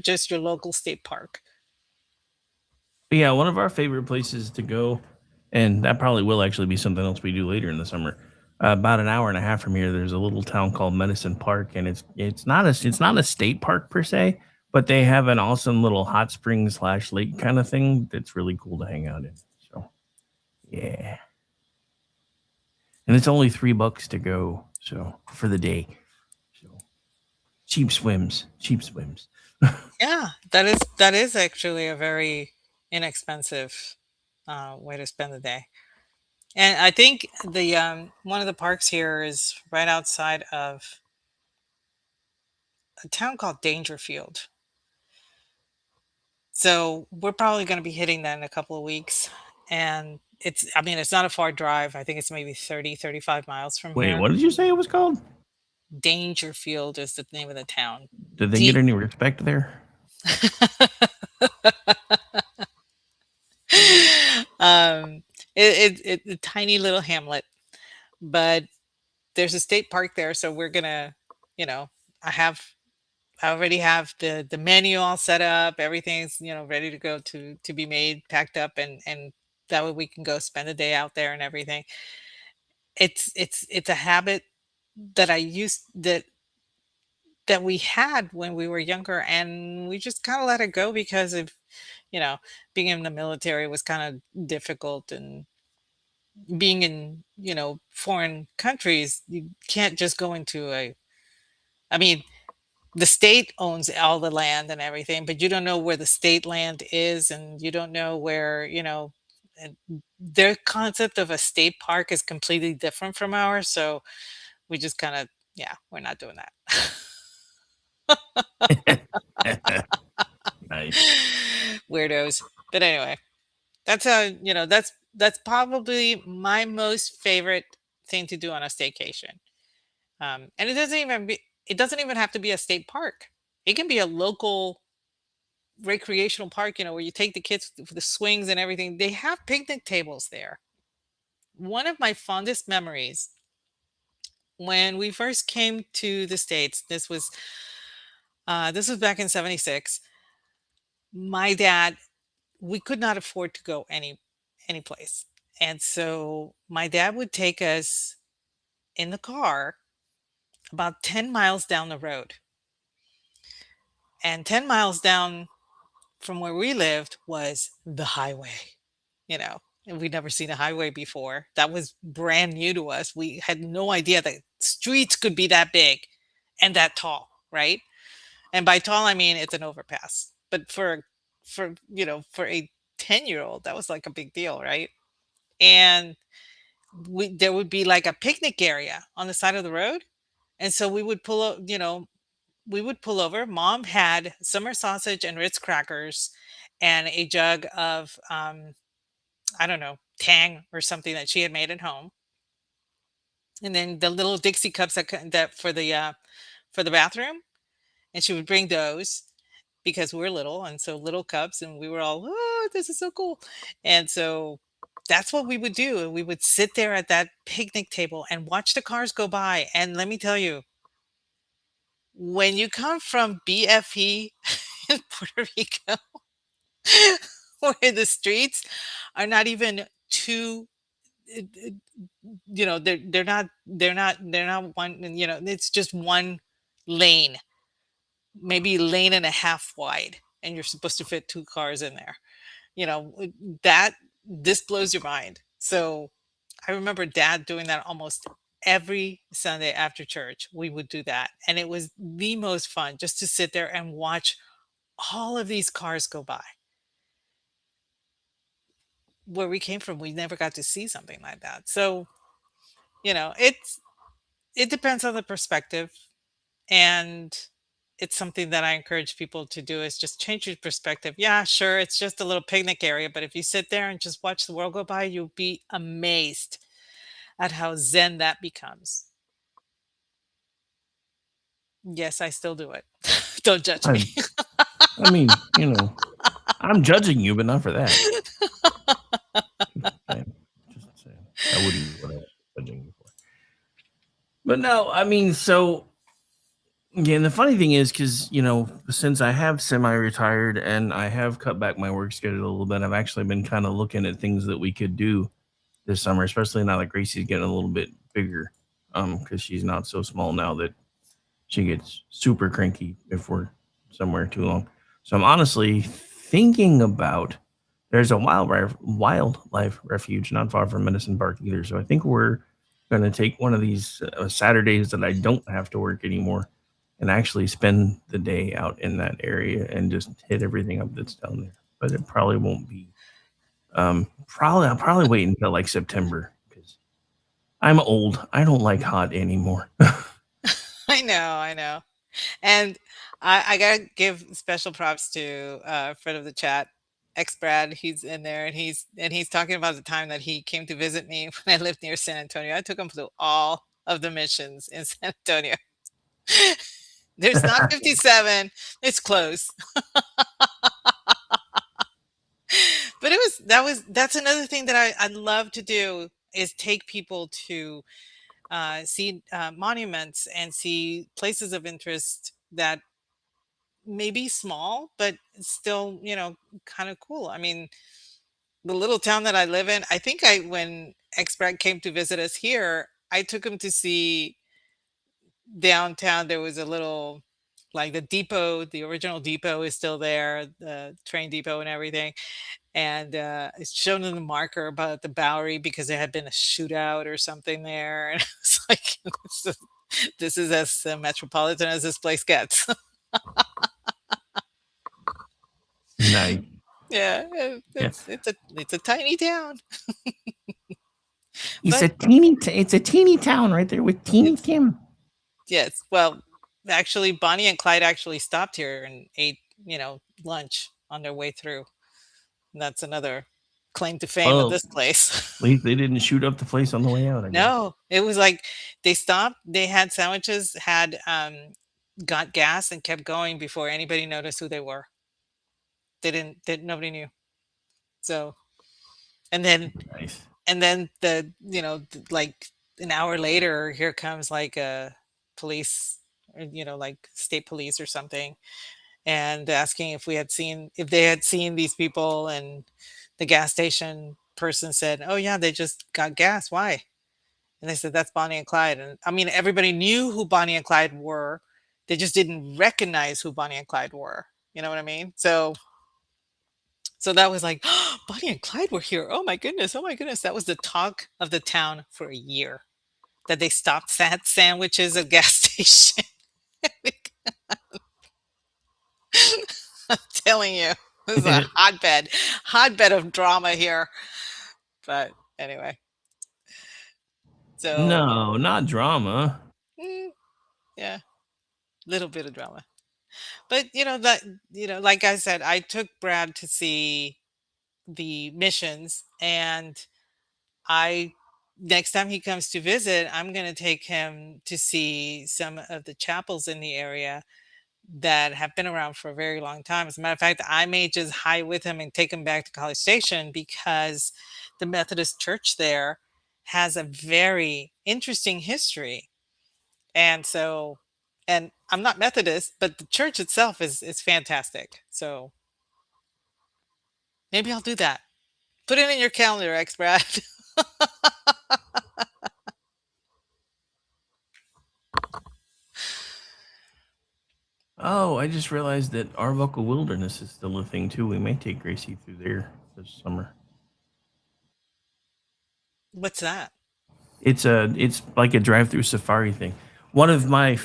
just your local state park. But yeah, one of our favorite places to go, and that probably will actually be something else we do later in the summer. About an hour and a half from here, there's a little town called Medicine Park, and it's not a state park per se, but they have an awesome little hot spring slash lake kind of thing that's really cool to hang out in. So yeah, and it's only $3 to go, so for the day. So cheap swims. Yeah, that is actually a very inexpensive way to spend the day. And I think the one of the parks here is right outside of a town called Dangerfield. So we're probably going to be hitting that in a couple of weeks. And I mean, it's not a far drive. I think it's maybe 30, 35 miles from Wait, here. what did you say it was called? Dangerfield is the name of the town. Did they get D any respect there? um, it's a tiny little hamlet, but there's a state park there, so we're gonna, you know, I have I already have the menu all set up. Everything's, ready to go to be made, packed up, and that way we can go spend a day out there and everything. It's a habit that I used that we had when we were younger, and we just kind of let it go because of, you know, being in the military was kind of difficult, and being in, foreign countries, you can't just go into a I mean, the state owns all the land and everything, but you don't know where the state land is, and you don't know where, and their concept of a state park is completely different from ours. So we just kind of, yeah, we're not doing that. Nice. Weirdos. But anyway, that's how, that's probably my most favorite thing to do on a staycation. And it doesn't even have to be a state park. It can be a local recreational park, where you take the kids for the swings and everything. They have picnic tables there. One of my fondest memories when we first came to the States, this was back in 76. My dad, we could not afford to go any place. And so my dad would take us in the car about 10 miles down the road. And 10 miles down from where we lived was the highway, and we'd never seen a highway before. That was brand new to us. We had no idea that streets could be that big and that tall, right? And by tall, I mean it's an overpass. But for a 10-year-old, that was like a big deal, right? And there would be like a picnic area on the side of the road. And so we would pull over. Mom had summer sausage and Ritz crackers and a jug of, I don't know, Tang or something that she had made at home. And then the little Dixie cups that for the bathroom, and she would bring those because we were little, and so little cups, and we were all, oh, this is so cool. And so that's what we would do. And we would sit there at that picnic table and watch the cars go by. And let me tell you, when you come from BFE in Puerto Rico, where the streets are not even two, uh, uh, they're not one, it's just one lane, maybe lane and a half wide, and you're supposed to fit two cars in there. That this blows your mind. So I remember dad doing that almost every Sunday after church. We would do that, and it was the most fun just to sit there and watch all of these cars go by. Where we came from, we never got to see something like that. So, it depends on the perspective, and it's something that I encourage people to do is just change your perspective. Yeah, sure, it's just a little picnic area, but if you sit there and just watch the world go by, you'll be amazed at how zen that becomes. Yes, I still do it. Don't judge me. I, I mean, I'm judging you, but not for that. Just saying. I wouldn't be what I was judging you for. But no, I mean, so yeah, and the funny thing is, because since I have semi-retired and I have cut back my work schedule a little bit, I've actually been kind of looking at things that we could do this summer, especially now that Gracie's getting a little bit bigger. Because she's not so small now that she gets super cranky if we're somewhere too long. So I'm honestly thinking about there's a wildlife refuge not far from Medicine Park either. So I think we're going to take one of these Saturdays that I don't have to work anymore and actually spend the day out in that area and just hit everything up that's down there. But it probably won't be. I'll probably wait until like September because I'm old. I don't like hot anymore. I know. And I gotta give special props to friend of the chat, ex Brad. He's in there, and he's talking about the time that he came to visit me when I lived near San Antonio. I took him to all of the missions in San Antonio. There's not 57. It's close. But that's another thing that I love to do is take people to see monuments and see places of interest that may be small, but still, kind of cool. I mean, the little town that I live in, I think when Expert came to visit us here, I took him to see downtown. There was a little, like the depot, the original depot is still there, the train depot and everything. And it's shown in the marker about the Bowery because there had been a shootout or something there. And it's like, this is as metropolitan as this place gets. Nice. Yeah, Yeah. it's a tiny town, It's but a it's a teeny town right there with Teeny it's Tim. yes. Well, actually, Bonnie and Clyde actually stopped here and ate, lunch on their way through. And that's another claim to fame of Well, this place. at least they didn't shoot up the place on the way out, I guess. No, it was like they stopped, they had sandwiches, had got gas and kept going before anybody noticed who they were. They didn't that nobody knew. So, and then Nice. like an hour later, here comes like a police, or, like state police or something, and asking if they had seen these people, and the gas station person said, "Oh yeah, they just got gas. Why?" And they said, "That's Bonnie and Clyde." And I mean, everybody knew who Bonnie and Clyde were. They just didn't recognize who Bonnie and Clyde were. You know what I mean? So that was like, "Oh, Bonnie and Clyde were here. Oh my goodness. Oh my goodness." That was the talk of the town for a year, that they stopped had sandwiches at gas station. I'm telling you, this is a hotbed of drama here. But anyway, so No, not drama. mm, yeah, little bit of drama. But like I said, I took Brad to see the missions, and I next time he comes to visit, I'm going to take him to see some of the chapels in the area that have been around for a very long time. As a matter of fact, I may just hike with him and take him back to College Station, because the Methodist Church there has a very interesting history. And so, and I'm not Methodist, but the church itself is fantastic. So maybe I'll do that. Put it in your calendar, X Brad. Oh, I just realized that Arbuckle Wilderness is still a thing too. We may take Gracie through there this summer. What's that? It's like a drive-through safari thing. One of my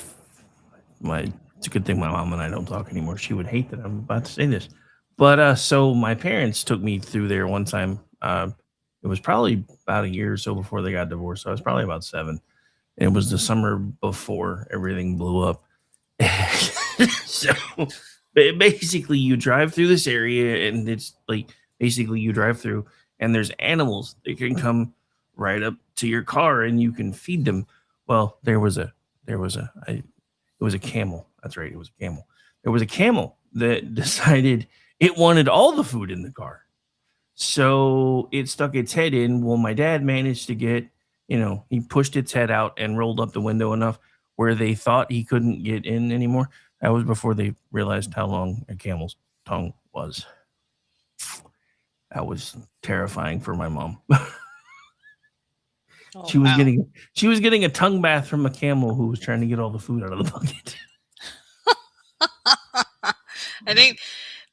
it's a good thing my mom and I don't talk anymore. She would hate that I'm about to say this. But so my parents took me through there one time. It was probably about a year or so before they got divorced. So I was probably about 7. And it was the summer before everything blew up. So basically you drive through this area, and it's like basically you drive through, and there's animals that can come right up to your car and you can feed them. Well, it was a camel. That's right, it was a camel. There was a camel that decided it wanted all the food in the car. So it stuck its head in. Well, my dad managed to get, he pushed its head out and rolled up the window enough where they thought he couldn't get in anymore. That was before they realized how long a camel's tongue was. That was terrifying for my mom. Oh she was wow. getting she was getting a tongue bath from a camel who was trying to get all the food out of the bucket. I think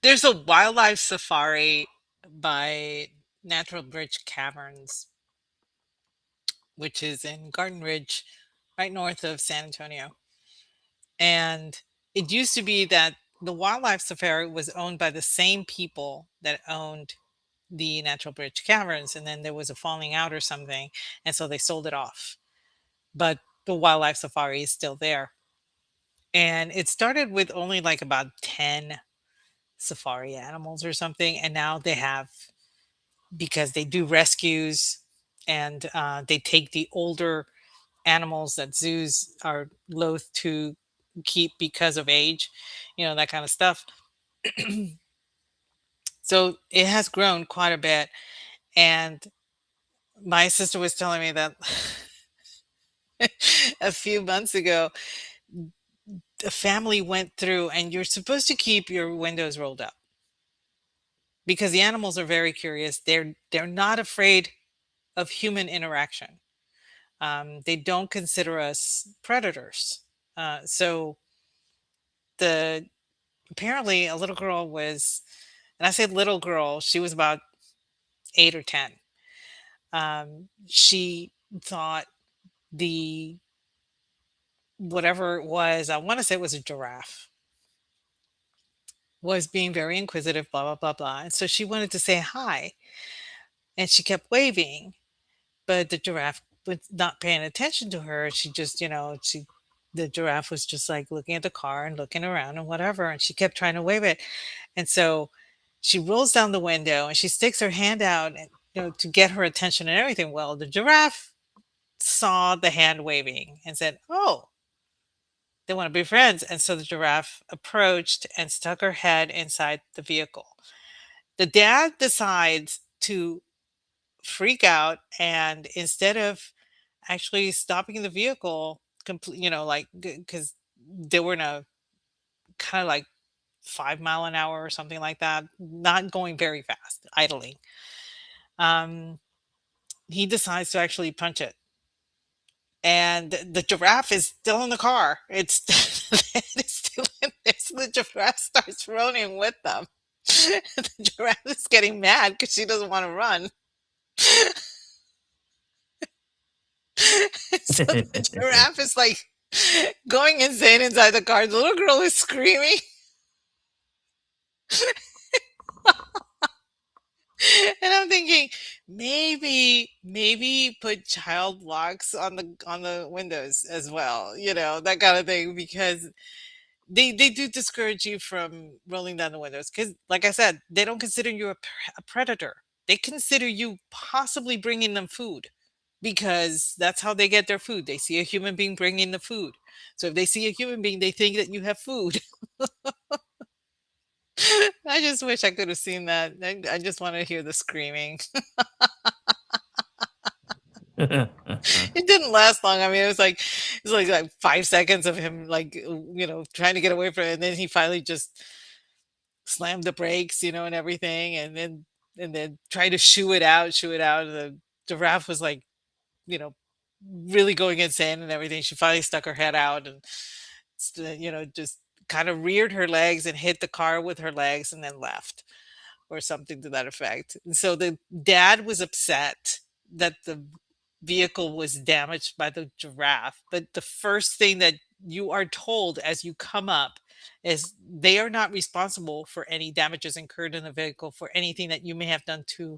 there's a wildlife safari by Natural Bridge Caverns, which is in Garden Ridge, right north of San Antonio. And it used to be that the wildlife safari was owned by the same people that owned the Natural Bridge Caverns, and then there was a falling out or something, and so they sold it off. But the wildlife safari is still there. And it started with only like about 10 safari animals or something, and now they have, because they do rescues, and they take the older animals that zoos are loath to keep because of age, that kind of stuff. So it has grown quite a bit. And my sister was telling me that a few months ago, a family went through, and you're supposed to keep your windows rolled up because the animals are very curious. They're not afraid of human interaction. They don't consider us predators. So the apparently a little girl was, and I say little girl, she was about 8 or 10. She thought the whatever it was, I want to say it was a giraffe, was being very inquisitive, blah blah blah blah. And so she wanted to say hi, and she kept waving, but the giraffe was not paying attention to her. She just, the giraffe was just like looking at the car and looking around and whatever, and she kept trying to wave it. And so she rolls down the window and she sticks her hand out, and to get her attention and everything. Well, the giraffe saw the hand waving and said, "Oh, they want to be friends." And so the giraffe approached and stuck her head inside the vehicle. The dad decides to freak out, and instead of actually stopping the vehicle, complete, like, because they were in a kind of like 5 mile an hour or something like that, not going very fast, idling. Um, he decides to actually punch it, and the giraffe is still in the car. It's it's still in there. So the giraffe starts running with them. The giraffe is getting mad because she doesn't want to run. So the giraffe is like going insane inside the car. The little girl is screaming. And I'm thinking, maybe put child locks on the windows as well, that kind of thing, because they do discourage you from rolling down the windows, because, like I said, they don't consider you a predator. They consider you possibly bringing them food, because that's how they get their food. They see a human being bringing the food. So if they see a human being, they think that you have food. I just wish I could have seen that. I just want to hear the screaming. It didn't last long. I mean, it was like 5 seconds of him, like, trying to get away from it, and then he finally just slammed the brakes, and everything, and then tried to shoo it out. And the giraffe was like, you know, really going insane and everything. She finally stuck her head out and, just kind of reared her legs and hit the car with her legs and then left, or something to that effect. And so the dad was upset that the vehicle was damaged by the giraffe. But the first thing that you are told as you come up is they are not responsible for any damages incurred in the vehicle for anything that you may have done to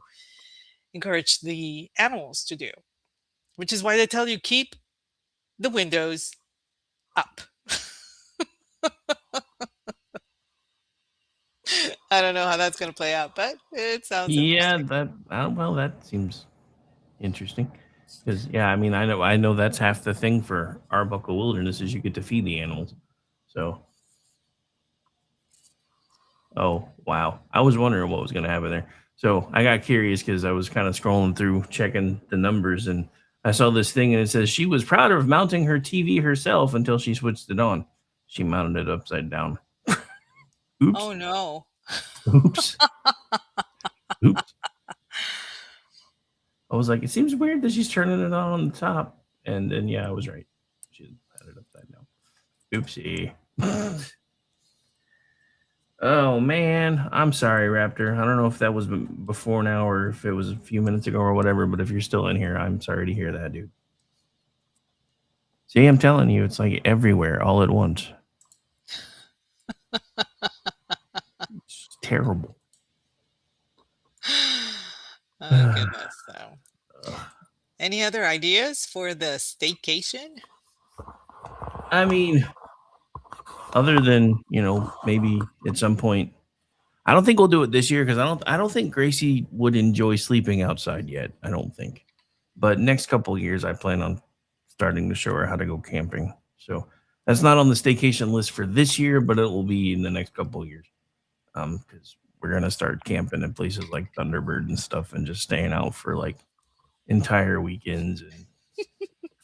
encourage the animals to do, which is why they tell you keep the windows up. I don't know how that's going to play out, but it sounds Yeah, interesting. that seems interesting. Because yeah, I mean, I know that's half the thing for Arbuckle Wilderness is you get to feed the animals. So, oh wow, I was wondering what was going to happen there. So I got curious because I was kind of scrolling through checking the numbers, and I saw this thing and it says she was proud of mounting her TV herself until she switched it on. She mounted it upside down. Oops, Oh no. oops, oops. I was like, it seems weird that she's turning it on the top. And then, yeah, I was right. She had it upside down. Oopsie. Oh, man. I'm sorry, Raptor. I don't know if that was before now or if it was a few minutes ago or whatever, but if you're still in here, I'm sorry to hear that, dude. See, I'm telling you, it's like everywhere all at once. It's terrible. Oh goodness. So, any other ideas for the staycation? I mean, other than, maybe at some point, I don't think we'll do it this year because I don't think Gracie would enjoy sleeping outside yet. I don't think. But next couple of years, I plan on starting to show her how to go camping. So That's not on the staycation list for this year, but it will be in the next couple of years. Because we're gonna start camping in places like Thunderbird and stuff, and just staying out for like entire weekends and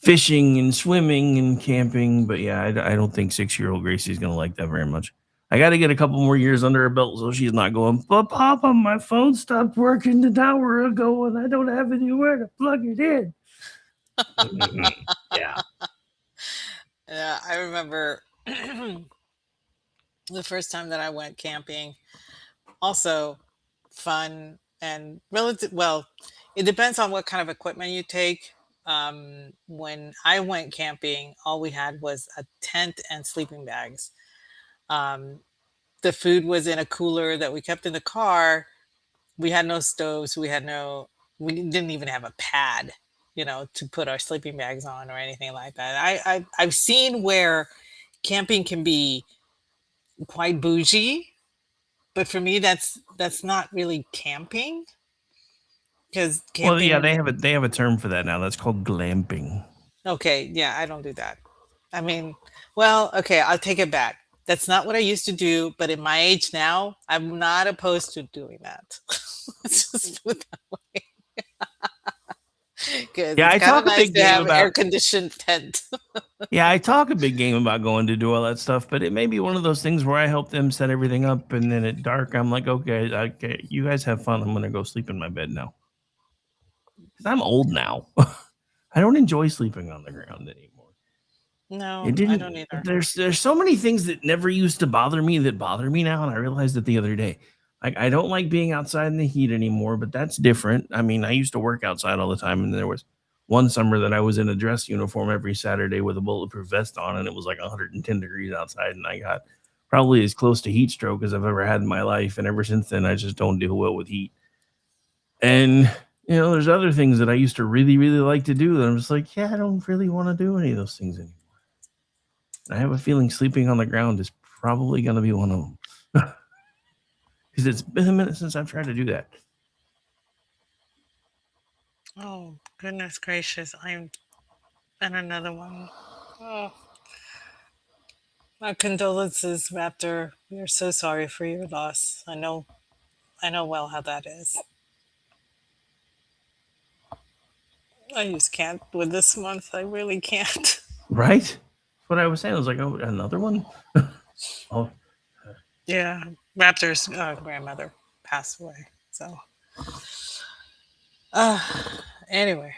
fishing and swimming and camping. But yeah, I don't think 6-year-old Gracie's gonna like that very much. I got to get a couple more years under her belt so she's not going, but Papa, my phone stopped working an hour ago and I don't have anywhere to plug it in. Yeah. Yeah, I remember the first time that I went camping. Also fun and relative. Well, it depends on what kind of equipment you take. When I went camping, all we had was a tent and sleeping bags. Um, the food was in a cooler that we kept in the car. We had no stoves. We didn't even have a pad, to put our sleeping bags on or anything like that. I've seen where camping can be quite bougie, but for me, that's not really camping because Well, yeah, camping. they have a term for that now. That's called glamping. Okay, yeah, I don't do that. I mean, well, okay, I'll take it back. That's not what I used to do, but in my age now, I'm not opposed to doing that. Let's just put it that way, because Yeah, it's I kind of talk a nice big to game have air about conditioned tent. Yeah, I talk a big game about going to do all that stuff, but it may be one of those things where I help them set everything up, and then at dark, I'm like, okay, you guys have fun. I'm gonna go sleep in my bed now because I'm old now. I don't enjoy sleeping on the ground anymore. It No, I didn't. don't either. There's so many things that never used to bother me that bother me now, and I realized it the other day. Like I don't like being outside in the heat anymore, but that's different. I mean, I used to work outside all the time, and there was one summer that I was in a dress uniform every Saturday with a bulletproof vest on, and it was like 110 degrees outside, and I got probably as close to heat stroke as I've ever had in my life. And ever since then, I just don't deal well with heat. And there's other things that I used to really, really like to do that I'm just like, yeah, I don't really want to do any of those things anymore. I have a feeling sleeping on the ground is probably going to be one of them because it's been a minute since I've tried to do that. Oh, goodness gracious. I'm and another one. Oh, my condolences, Raptor. We are so sorry for your loss. I know well how that is. I just can't with this month. I really can't. Right? That's what I was saying. I was like, oh, another one? Oh, Yeah, Raptor's grandmother passed away. So, uh, anyway,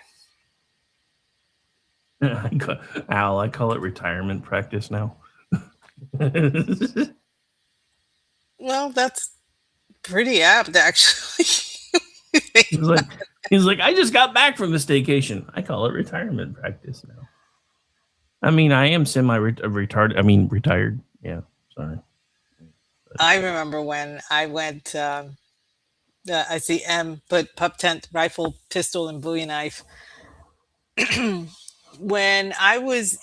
Al, I call it retirement practice now. well, that's pretty apt, actually. He's like, he's like, I just got back from the staycation. I call it retirement practice now. I mean, I am semi-retarded. I mean, retired. Yeah, sorry. I remember when I went. I see M put pup tent, rifle, pistol, and Bowie knife. When I was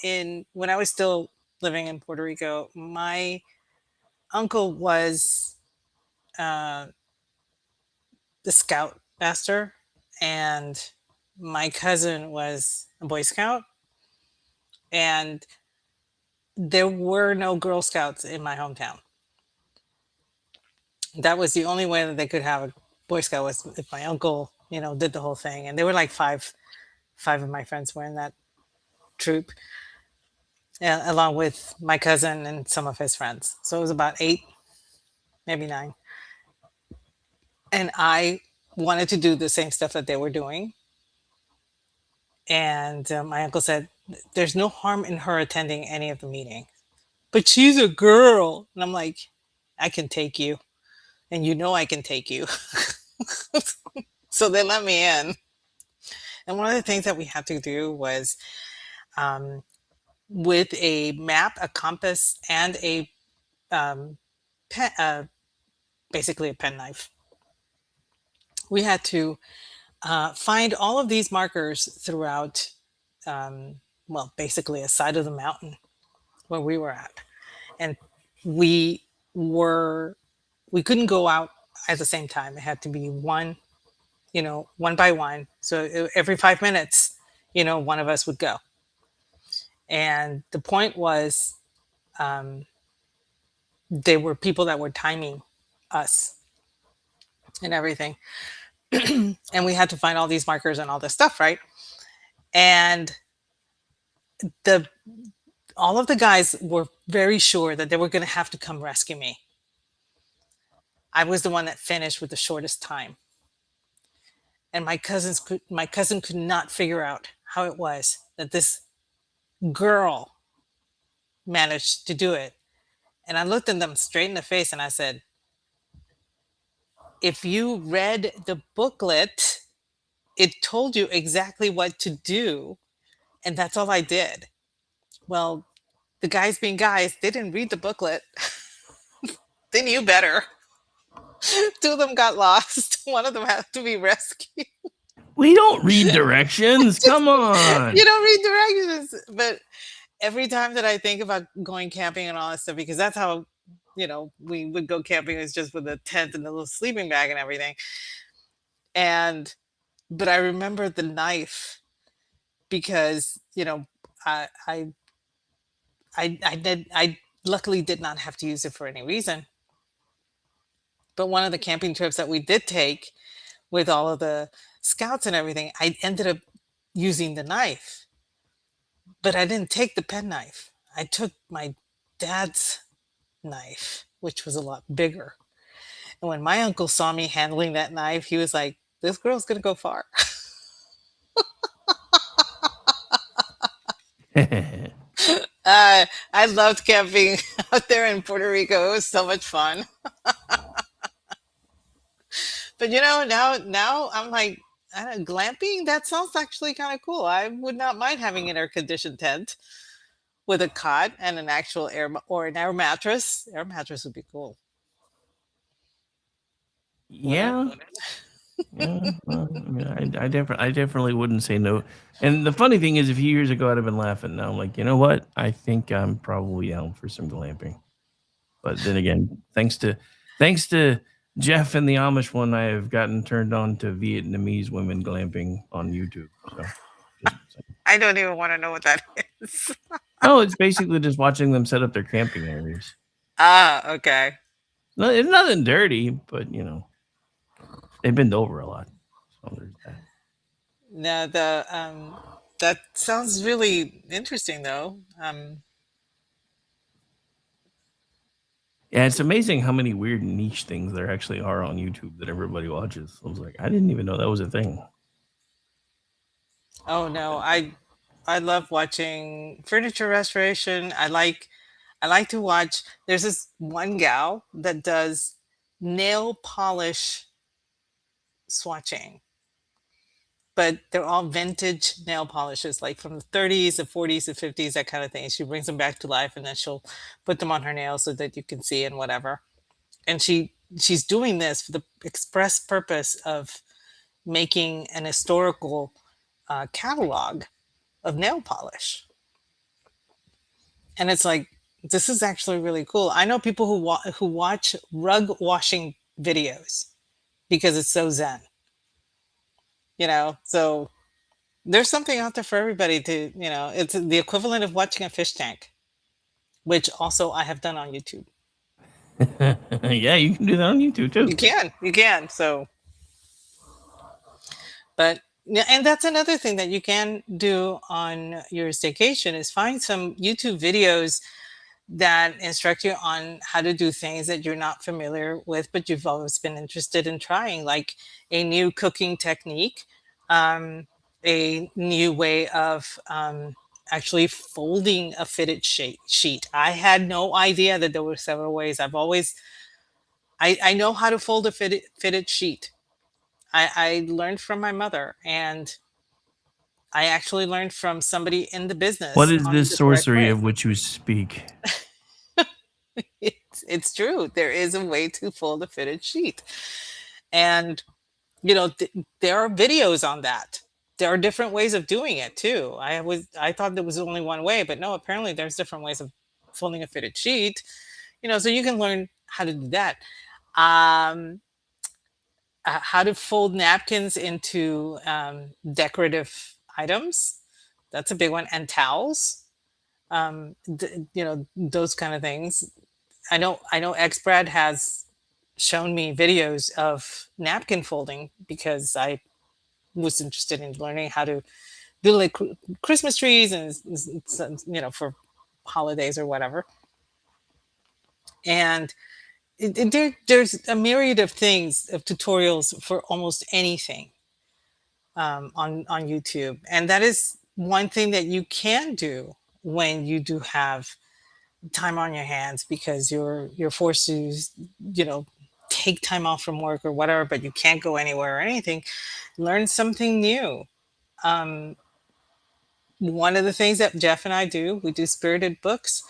still living in Puerto Rico, my uncle was uh, the scout master, and my cousin was a Boy Scout, and there were no Girl Scouts in my hometown. That was the only way that they could have a Boy Scout was if my uncle, did the whole thing. And there were like five of my friends were in that troop, along with my cousin and some of his friends. So it was about eight, maybe nine. And I wanted to do the same stuff that they were doing. And my uncle said, "There's no harm in her attending any of the meetings, but she's a girl." And I'm like, "I can take you, and I can take you." So they let me in. And one of the things that we had to do was, um, with a map, a compass, and a um, pen, basically a penknife, we had to find all of these markers throughout, um, well, basically a side of the mountain where we were at. And we were, we couldn't go out at the same time. It had to be one by one. So every 5 minutes, one of us would go. And the point was um, they were people that were timing us and everything. And we had to find all these markers and all this stuff, right? And the all of the guys were very sure that they were going to have to come rescue me. I was the one that finished with the shortest time. And my cousin could not figure out how it was that this girl managed to do it. And I looked at them straight in the face and I said, if you read the booklet, it told you exactly what to do. And that's all I did. Well, the guys being guys, they didn't read the booklet. They knew better. Two of them got lost. One of them had to be rescued. We don't read directions. Come on. You don't read directions. But every time that I think about going camping and all that stuff, because that's how, we would go camping, is just with a tent and a little sleeping bag and everything. And, but I remember the knife because, I, I, I luckily did not have to use it for any reason. But one of the camping trips that we did take with all of the scouts and everything, I ended up using the knife, but I didn't take the penknife. I took my dad's knife, which was a lot bigger. And when my uncle saw me handling that knife, he was like, this girl's going to go far. I loved camping out there in Puerto Rico. It was so much fun. But now I'm like, glamping. That sounds actually kind of cool. I would not mind having an air conditioned tent with a cot and an actual or an air mattress. Air mattress would be cool. Yeah. Yeah, well, I mean, I definitely wouldn't say no. And the funny thing is, a few years ago, I'd have been laughing. Now I'm like, you know what? I think I'm probably down for some glamping. But then again, thanks to Jeff and the Amish one, I have gotten turned on to Vietnamese women glamping on YouTube. So, I don't even want to know what that is. oh, it's basically just watching them set up their camping areas. Ah, okay. No, it's nothing dirty, but they bend over a lot. So there's that. No, that sounds really interesting though. Yeah, it's amazing how many weird niche things there actually are on YouTube that everybody watches. I was like, I didn't even know that was a thing. Oh no, I love watching furniture restoration. I like to watch. There's this one gal that does nail polish swatching, but they're all vintage nail polishes, like from the 30s, the 40s, the 50s, that kind of thing. She brings them back to life, and then she'll put them on her nails so that you can see and whatever. And she's doing this for the express purpose of making an historical catalog of nail polish. And it's like, this is actually really cool. I know people who watch rug washing videos because it's so zen. So there's something out there for everybody to, it's the equivalent of watching a fish tank, which also I have done on YouTube. Yeah, you can do that on YouTube too. You can. So, but yeah, and that's another thing that you can do on your staycation is find some YouTube videos that instruct you on how to do things that you're not familiar with, but you've always been interested in trying, like a new cooking technique, a new way of actually folding a fitted sheet. I had no idea that there were several ways. I know how to fold a fitted sheet. I learned from my mother, and I actually learned from somebody in the business What is on this the correct sorcery way. of which you speak? It's true. There is a way to fold a fitted sheet. And, there are videos on that. There are different ways of doing it too. I thought there was only one way, but no, apparently there's different ways of folding a fitted sheet, so you can learn how to do that. Um, how to fold napkins into decorative items. That's a big one. And towels. those kind of things. I know X-Brad has shown me videos of napkin folding because I was interested in learning how to do like Christmas trees and for holidays or whatever. And there's a myriad of things, of tutorials for almost anything on YouTube, and that is one thing that you can do when you do have time on your hands because you're forced to you know take time off from work or whatever, but you can't go anywhere or anything. Learn something new. um, One of the things that Jeff and I do, we do spirited books.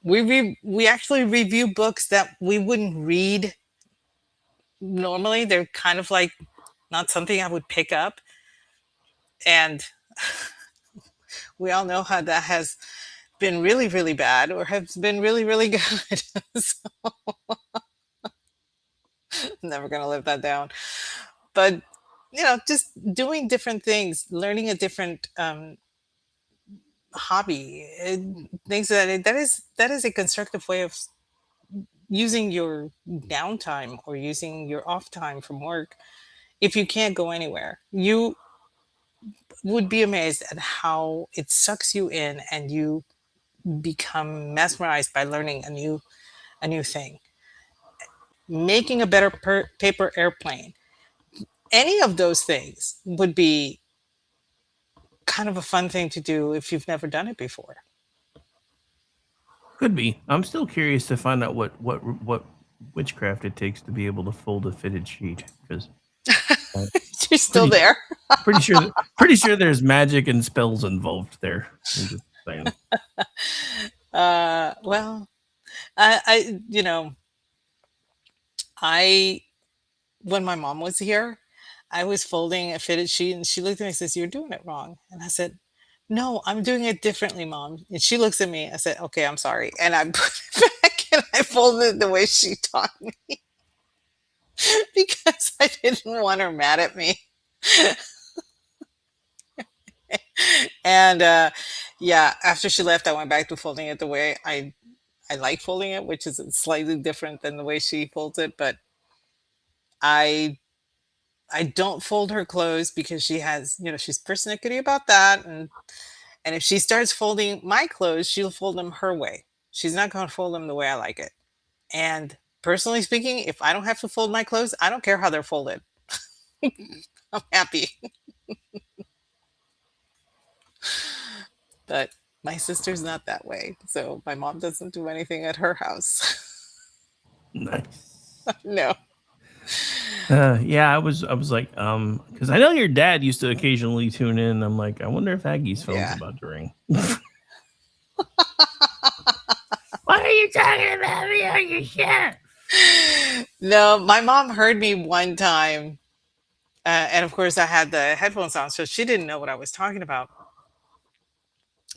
We actually review books that we wouldn't read normally. They're kind of like not something I would pick up, and we all know how that has been really really bad or has been really really good. So I'm never gonna live that down. But just doing different things, learning a different hobby, things that is a constructive way of using your downtime or using your off time from work. If you can't go anywhere, you would be amazed at how it sucks you in and you become mesmerized by learning a new thing. Making a better paper airplane, any of those things would be kind of a fun thing to do if you've never done it before. Could be. I'm still curious to find out what witchcraft it takes to be able to fold a fitted sheet because You're still pretty there. pretty sure there's magic and spells involved there. I'm just saying. Well, I when my mom was here, I was folding a fitted sheet and she looked at me and says, "You're doing it wrong." And I said, "No, I'm doing it differently, Mom." And she looks at me. I said, "Okay, I'm sorry." And I put it back and I folded it the way she taught me because I didn't want her mad at me. And yeah, after she left, I went back to folding it the way I like folding it, which is slightly different than the way she folds it. But I I don't fold her clothes because she's persnickety about that, and if she starts folding my clothes, she'll fold them her way. She's not going to fold them the way I like it. And personally speaking, if I don't have to fold my clothes, I don't care how they're folded. I'm happy. But my sister's not that way. So my mom doesn't do anything at her house. Nice. No. Yeah, I was like, because I know your dad used to occasionally tune in. I'm like, I wonder if Aggie's phone's Yeah. about to ring. Why are you talking about me on your show? No, my mom heard me one time. And of course, I had the headphones on, so she didn't know what I was talking about.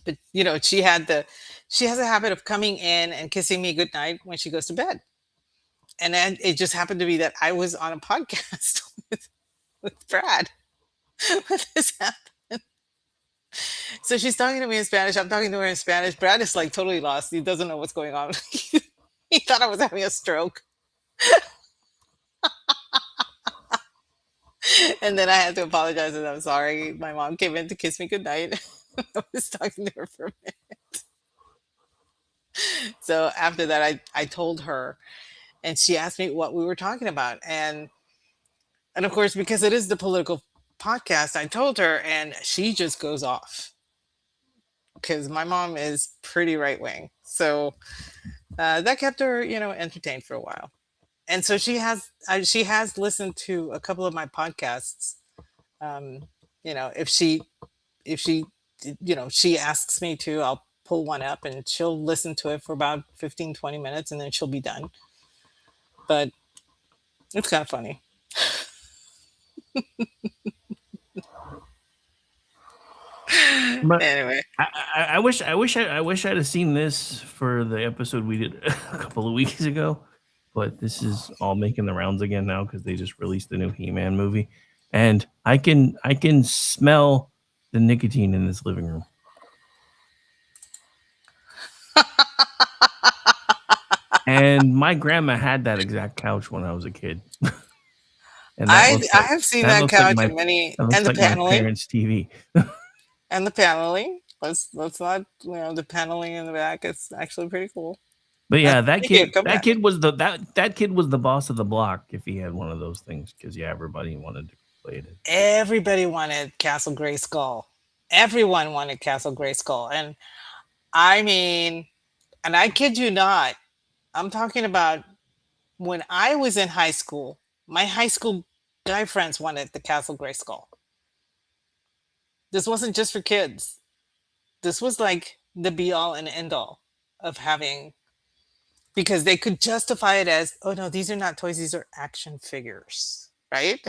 But she has a habit of coming in and kissing me goodnight when she goes to bed. And then it just happened to be that I was on a podcast with Brad when this happened. So she's talking to me in Spanish. I'm talking to her in Spanish. Brad is like totally lost. He doesn't know what's going on. He thought I was having a stroke. And then I had to apologize and I'm sorry. My mom came in to kiss me goodnight. I was talking to her for a minute. So after that, I told her, and she asked me what we were talking about. And of course, because it is the political podcast, I told her, and she just goes off because my mom is pretty right wing. So that kept her, entertained for a while. And so she has listened to a couple of my podcasts. If she asks me to, I'll pull one up and she'll listen to it for about 15-20 minutes and then she'll be done. But it's kind of funny. But Anyway, I wish I'd have seen this for the episode we did a couple of weeks ago. But this is all making the rounds again now because they just released the new He-Man movie, and I can smell the nicotine in this living room. And my grandma had that exact couch when I was a kid, and I have seen that couch in many, that and looks the like my paneling, parents' TV. and the paneling. Let's not, the paneling in the back is actually pretty cool. But yeah, that Making a kid that comeback. kid was that kid was the boss of the block if he had one of those things because yeah, everybody wanted to play it. Everybody wanted Castle Grayskull. Everyone wanted Castle Grayskull, and I mean, and I kid you not, I'm talking about when I was in high school. My high school guy friends wanted the Castle Grayskull. This wasn't just for kids. This was like the be all and end all of having, because they could justify it as, oh no, these are not toys, these are action figures, right?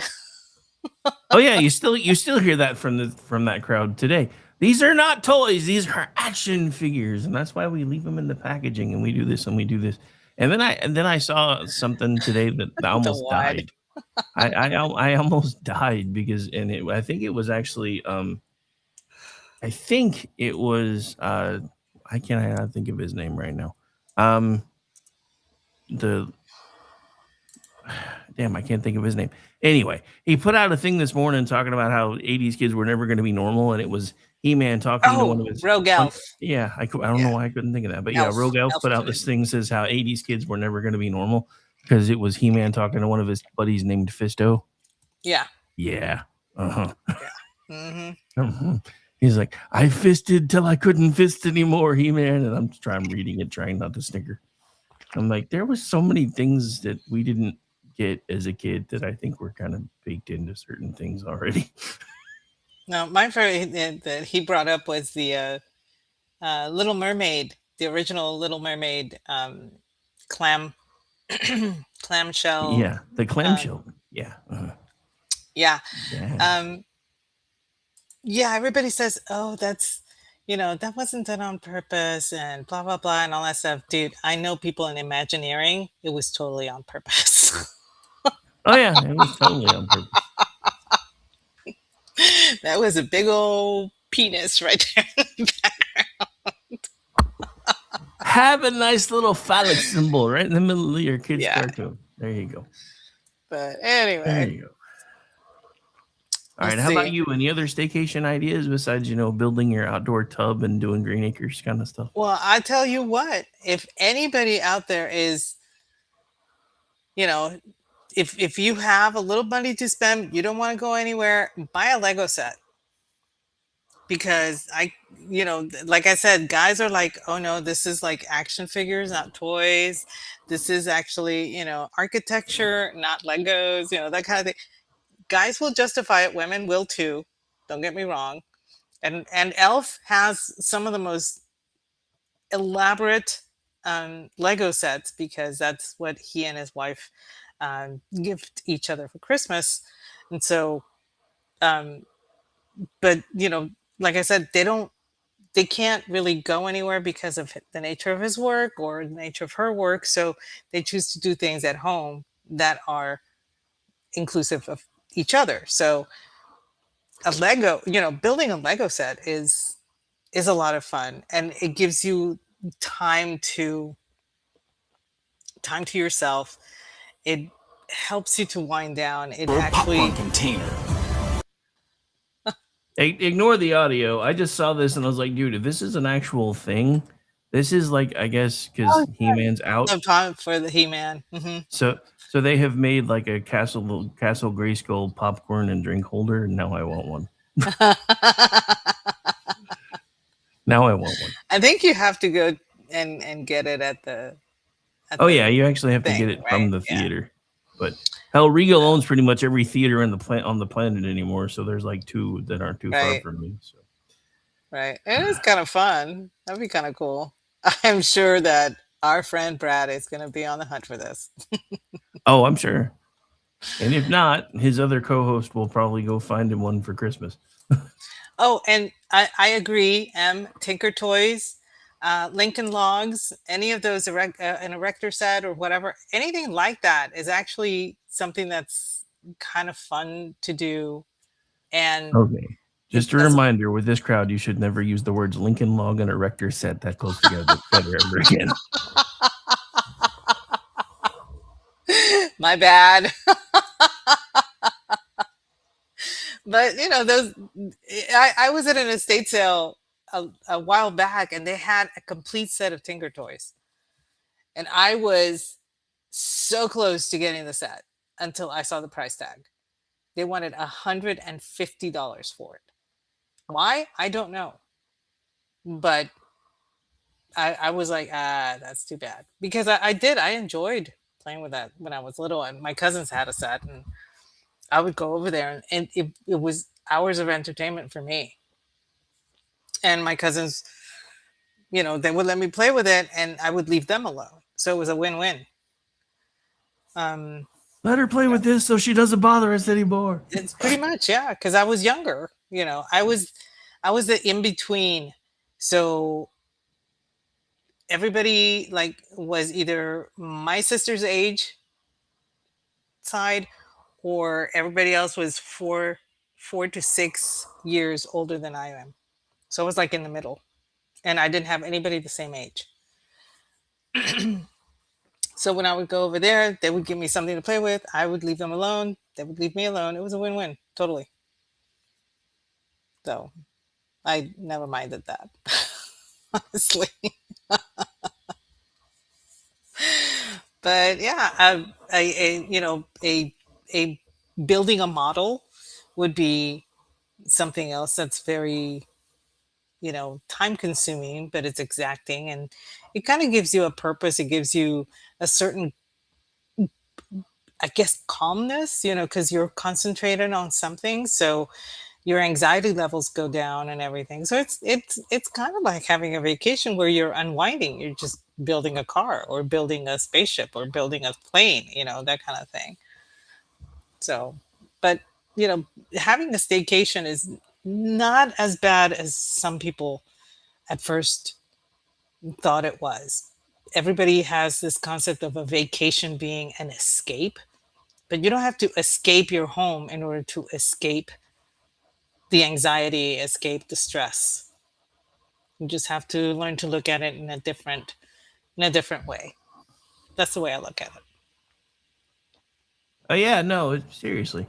Oh yeah, you still hear that from that crowd today. These are not toys; these are action figures, and that's why we leave them in the packaging, and we do this and we do this. And then I saw something today that I The almost wad. died. I almost died because I think it was actually I think it was I cannot think of his name right now. Um the Damn, I can't think of his name. Anyway, he put out a thing this morning talking about how 80s kids were never going to be normal, and it was He-Man talking to one Oh, of his Rogue one. Elf. Yeah, I don't know Yeah, why I couldn't think of that, but yeah, Elf. Rogue Elf Elf put out put it. this thing says how 80s kids were never going to be normal because it was He-Man talking to one of his buddies named Fisto. Yeah, Yeah. Uh-huh. yeah. Hmm. Mhm. He's like, I fisted till I couldn't fist anymore, He-Man, and I'm reading it, trying not to snicker. I'm like, there was so many things that we didn't get as a kid that I think we're kind of baked into certain things already. No, my favorite that he brought up was the Little Mermaid, the original Little Mermaid, clam clamshell. Yeah, the Uh, clamshell. Yeah, yeah, yeah. um, yeah. Everybody says, "Oh, that's, that wasn't done on purpose," and blah blah blah, and all that stuff. Dude, I know people in Imagineering. It was totally on purpose. Oh yeah, it was totally on purpose. That was a big old penis right there. Have a nice little phallic symbol right in the middle of your kid's Yeah, cartoon. There you go. but There anyway, you go. All right. let's How about see. you? Any other staycation ideas besides building your outdoor tub and doing green acres kind of stuff? Well, I tell you what, if anybody out there is, you know, if you have a little money to spend, you don't want to go anywhere, buy a Lego set. Because like I said, guys are like, oh no, this is like action figures, not toys. This is actually, architecture, not Legos, that kind of thing. Guys will justify it, women will too. Don't get me wrong. And Elf has some of the most elaborate Lego sets because that's what he and his wife gift each other for Christmas. And so, um, but like I said, they can't really go anywhere because of the nature of his work or the nature of her work. So they choose to do things at home that are inclusive of each other. So a Lego, building a Lego set is a lot of fun, and it gives you time to time to yourself. It helps you to wind down. It actually, Ignore the audio. I just saw this and I was like, dude, if this is an actual thing, this is like, I guess, because Oh, He-Man's out. some time for the He-Man. Hmm. So they have made like a Castle Grayskull popcorn and drink holder, and now I want one. Now I want one. I think you have to go and get it at Oh the yeah, you actually have to thing, get it right? from the Yeah. theater. But hell, Regal owns pretty much every theater in on the planet anymore. So there's like two that aren't too far Right. from me. So Right. And it's kind of fun. That'd be kind of cool. I'm sure that our friend Brad is going to be on the hunt for this. oh, I'm sure. And if not, his other co-host will probably go find him one for Christmas. Oh, and I agree. Tinker Toys, Lincoln Logs, any of those an erector set or whatever, anything like that is actually something that's kind of fun to do. And Okay. Just a reminder, with this crowd, you should never use the words Lincoln Log and erector set that close together ever again. My bad. But those I was at an estate sale a while back, and they had a complete set of Tinker Toys, and I was so close to getting the set until I saw the price tag. They wanted $150 for it. Why? I don't know. But I was like, that's too bad. Because I enjoyed playing with that when I was little, and my cousins had a set, and I would go over there, and it was hours of entertainment for me. And my cousins, they would let me play with it, and I would leave them alone. So it was a win-win. Let her play with this so she doesn't bother us anymore. It's pretty much, yeah, because I was younger. I was the in between. So everybody was either my sister's age side, or everybody else was four to 6 years older than I am. So I was in the middle, and I didn't have anybody the same age. So when I would go over there, they would give me something to play with. I would leave them alone. They would leave me alone. It was a win-win, totally. So I never minded that, honestly. But yeah, a building a model would be something else that's very time consuming, but it's exacting, and it kind of gives you a purpose. It gives you a certain, I guess, calmness, because you're concentrated on something, so your anxiety levels go down and everything. So it's kind of like having a vacation where you're unwinding. You're just building a car, or building a spaceship, or building a plane, that kind of thing. So, but having a staycation is not as bad as some people at first thought it was. Everybody has this concept of a vacation being an escape, but you don't have to escape your home in order to escape the anxiety, escape the stress. You just have to learn to look at it in a different way. That's the way I look at it. Oh yeah, no, seriously.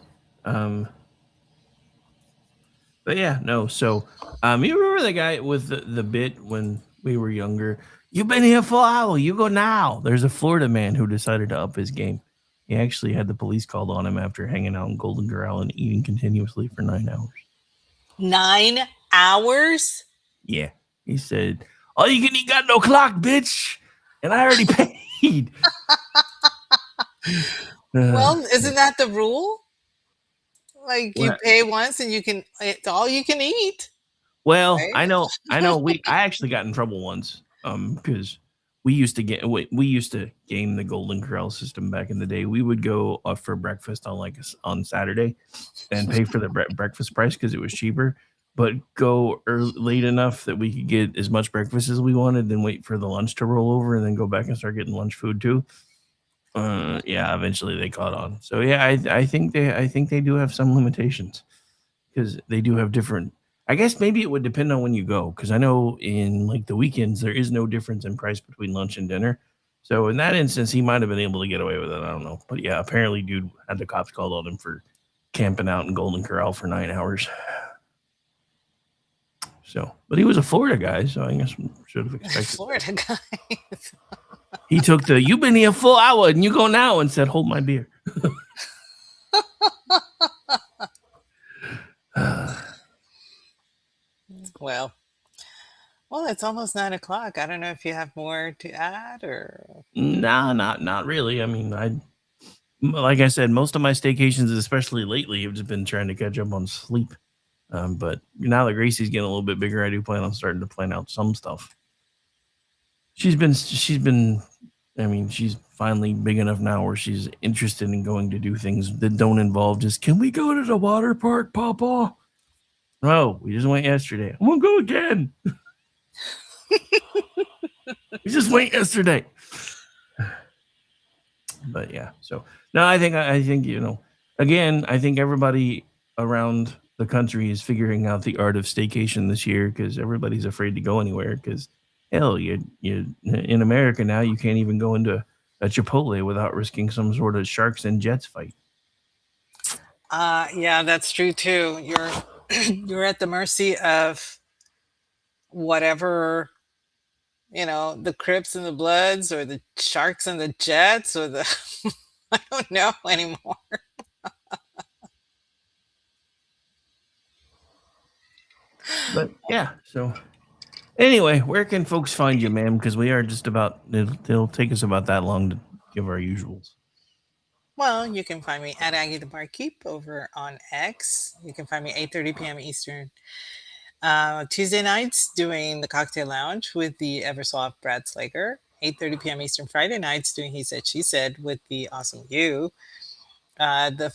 But yeah, no. So, you remember the guy with the bit when we were younger? You've been here for an hour. You go now. There's a Florida man who decided to up his game. He actually had the police called on him after hanging out in Golden Corral and eating continuously for 9 hours. 9 hours? Yeah. He said, "All you can eat got no clock, bitch. And I already paid." Well, isn't that the rule? You What? pay once and it's all you can eat. Well, Right? I know. I actually got in trouble once because we used to game the Golden Corral system back in the day. We would go for breakfast on Saturday and pay for the breakfast price because it was cheaper, but go late enough that we could get as much breakfast as we wanted, then wait for the lunch to roll over, and then go back and start getting lunch food too. Yeah, eventually they caught on. So yeah, I think they do have some limitations because they do have different. I guess maybe it would depend on when you go, because I know in the weekends there is no difference in price between lunch and dinner. So in that instance, he might have been able to get away with it. I don't know, but yeah, apparently, dude had the cops called on him for camping out in Golden Corral for 9 hours. So, but he was a Florida guy, so I guess we should have expected. Florida guy. He took the "you've been here a full hour and you go now" and said, "Hold my beer." Well, it's almost 9 o'clock. I don't know if you have more to add, or Nah, not really. I mean, like I said, most of my staycations, especially lately, have just been trying to catch up on sleep. But now that Gracie's getting a little bit bigger, I do plan on starting to plan out some stuff. She's been. I mean, she's finally big enough now where she's interested in going to do things that don't involve just, "Can we go to the water park, Papa?" No, we just went yesterday. I won't go again. We just went yesterday. But yeah, so no, I think again, I think everybody around the country is figuring out the art of staycation this year because everybody's afraid to go anywhere. Because hell, you in America now you can't even go into a Chipotle without risking some sort of sharks and jets fight. Yeah, that's true too. You're you're at the mercy of whatever, the Crips and the Bloods or the Sharks and the Jets or the I don't know anymore. But yeah, so anyway, where can folks find you, ma'am? Because we are just about it'll take us about that long to give our usuals. Well, you can find me at Aggie the Barkeep over on X. You can find me 8:30 p.m. Eastern. Tuesday nights doing the Cocktail Lounge with the ever soft Brad Slager. 8:30 p.m. Eastern. Friday nights doing He Said She Said with the awesome you. The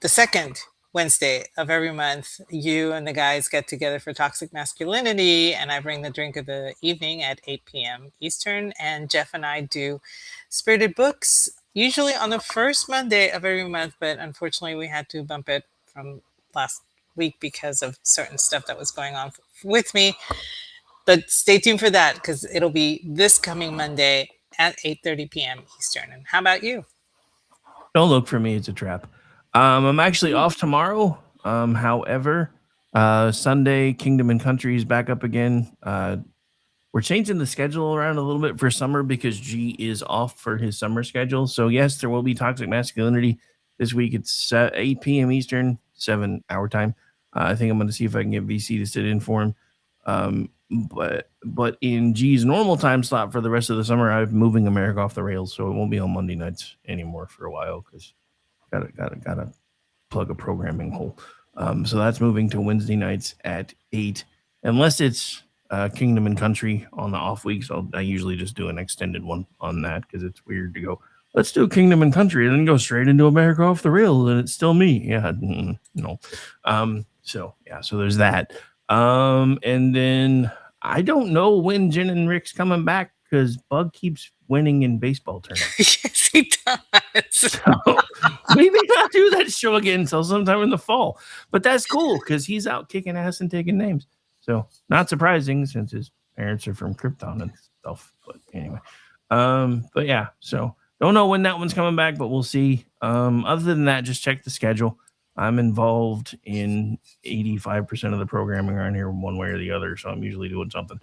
second Wednesday of every month, you and the guys get together for Toxic Masculinity, and I bring the drink of the evening at 8 p.m. Eastern. And Jeff and I do Spirited Books, usually on the first Monday of every month, but unfortunately, we had to bump it from last week because of certain stuff that was going on with me. But stay tuned for that because it'll be this coming Monday at 8:30 p.m. Eastern. And how about you? Don't look for me; it's a trap. I'm actually off tomorrow. However, Sunday, Kingdom and Country is back up again. We're changing the schedule around a little bit for summer because G is off for his summer schedule. So yes, there will be Toxic Masculinity this week. It's 8 p.m. Eastern, 7 hour time. I think I'm going to see if I can get VC to sit in for him. But in G's normal time slot for the rest of the summer, I'm moving America Off the Rails, so it won't be on Monday nights anymore for a while because gotta plug a programming hole. So that's moving to Wednesday nights at 8, unless it's Kingdom and Country on the off weeks. I usually just do an extended one on that because it's weird to go, let's do Kingdom and Country and then go straight into America Off the Rails and it's still me. Yeah, no. So there's that. And then I don't know when Jen and Rick's coming back because Bug keeps winning in baseball tournaments. Yes, he does. So we may not do that show again until sometime in the fall. But that's cool because he's out kicking ass and taking names. So not surprising since his parents are from Krypton and stuff. But anyway. But yeah, so don't know when that one's coming back, but we'll see. Other than that, just check the schedule. I'm involved in 85% of the programming around here one way or the other, so I'm usually doing something.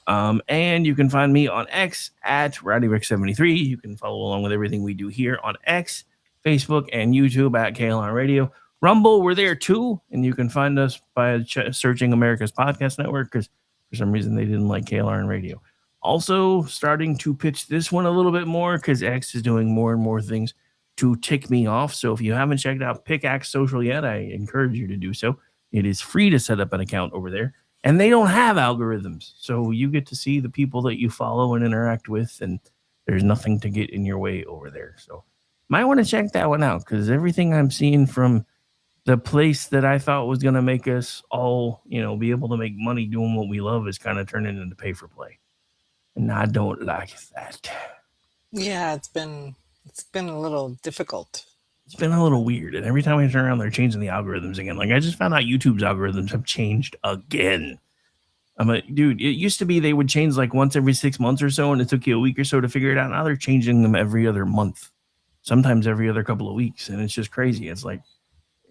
And you can find me on X at RowdyRick73. You can follow along with everything we do here on X, Facebook, and YouTube at KLR Radio. Rumble, we're there too, and you can find us by searching America's Podcast Network because for some reason they didn't like KLR and Radio. Also, starting to pitch this one a little bit more because X is doing more and more things to tick me off. So if you haven't checked out Pickaxe Social yet, I encourage you to do so. It is free to set up an account over there. And they don't have algorithms. So you get to see the people that you follow and interact with, and there's nothing to get in your way over there. So might want to check that one out because everything I'm seeing from the place that I thought was going to make us all, be able to make money doing what we love is kind of turning into pay for play. And I don't like that. Yeah, it's been a little difficult. It's been a little weird. And every time I turn around, they're changing the algorithms again. Like I just found out YouTube's algorithms have changed again. I'm like, dude, it used to be they would change like once every 6 months or so, and it took you a week or so to figure it out. Now they're changing them every other month, sometimes every other couple of weeks. And it's just crazy. It's like,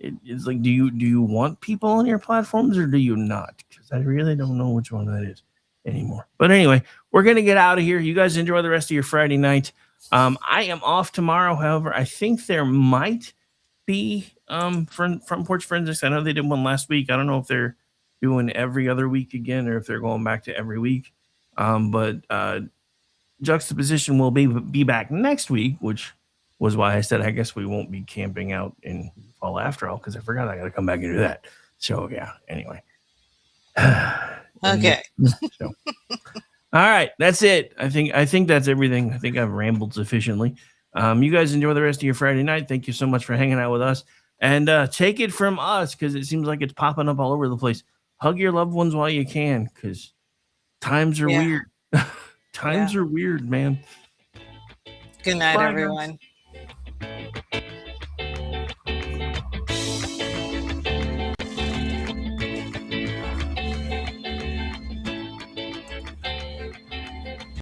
do you want people on your platforms or do you not? Because I really don't know which one that is anymore. But anyway, we're going to get out of here. You guys enjoy the rest of your Friday night. I am off tomorrow. However, I think there might be front porch forensics. I know they did one last week. I don't know if they're doing every other week again or if they're going back to every week. But Juxtaposition will be back next week, which was why I said I guess we won't be camping out in fall after all because I forgot I got to come back and do that. So yeah. Anyway. Okay. So. All right, that's it. I think that's everything. I think I've rambled sufficiently. You guys enjoy the rest of your Friday night. Thank you so much for hanging out with us. And take it from us because it seems like it's popping up all over the place. Hug your loved ones while you can because times are weird. Times are weird, man. Good night, Bye, everyone. guys.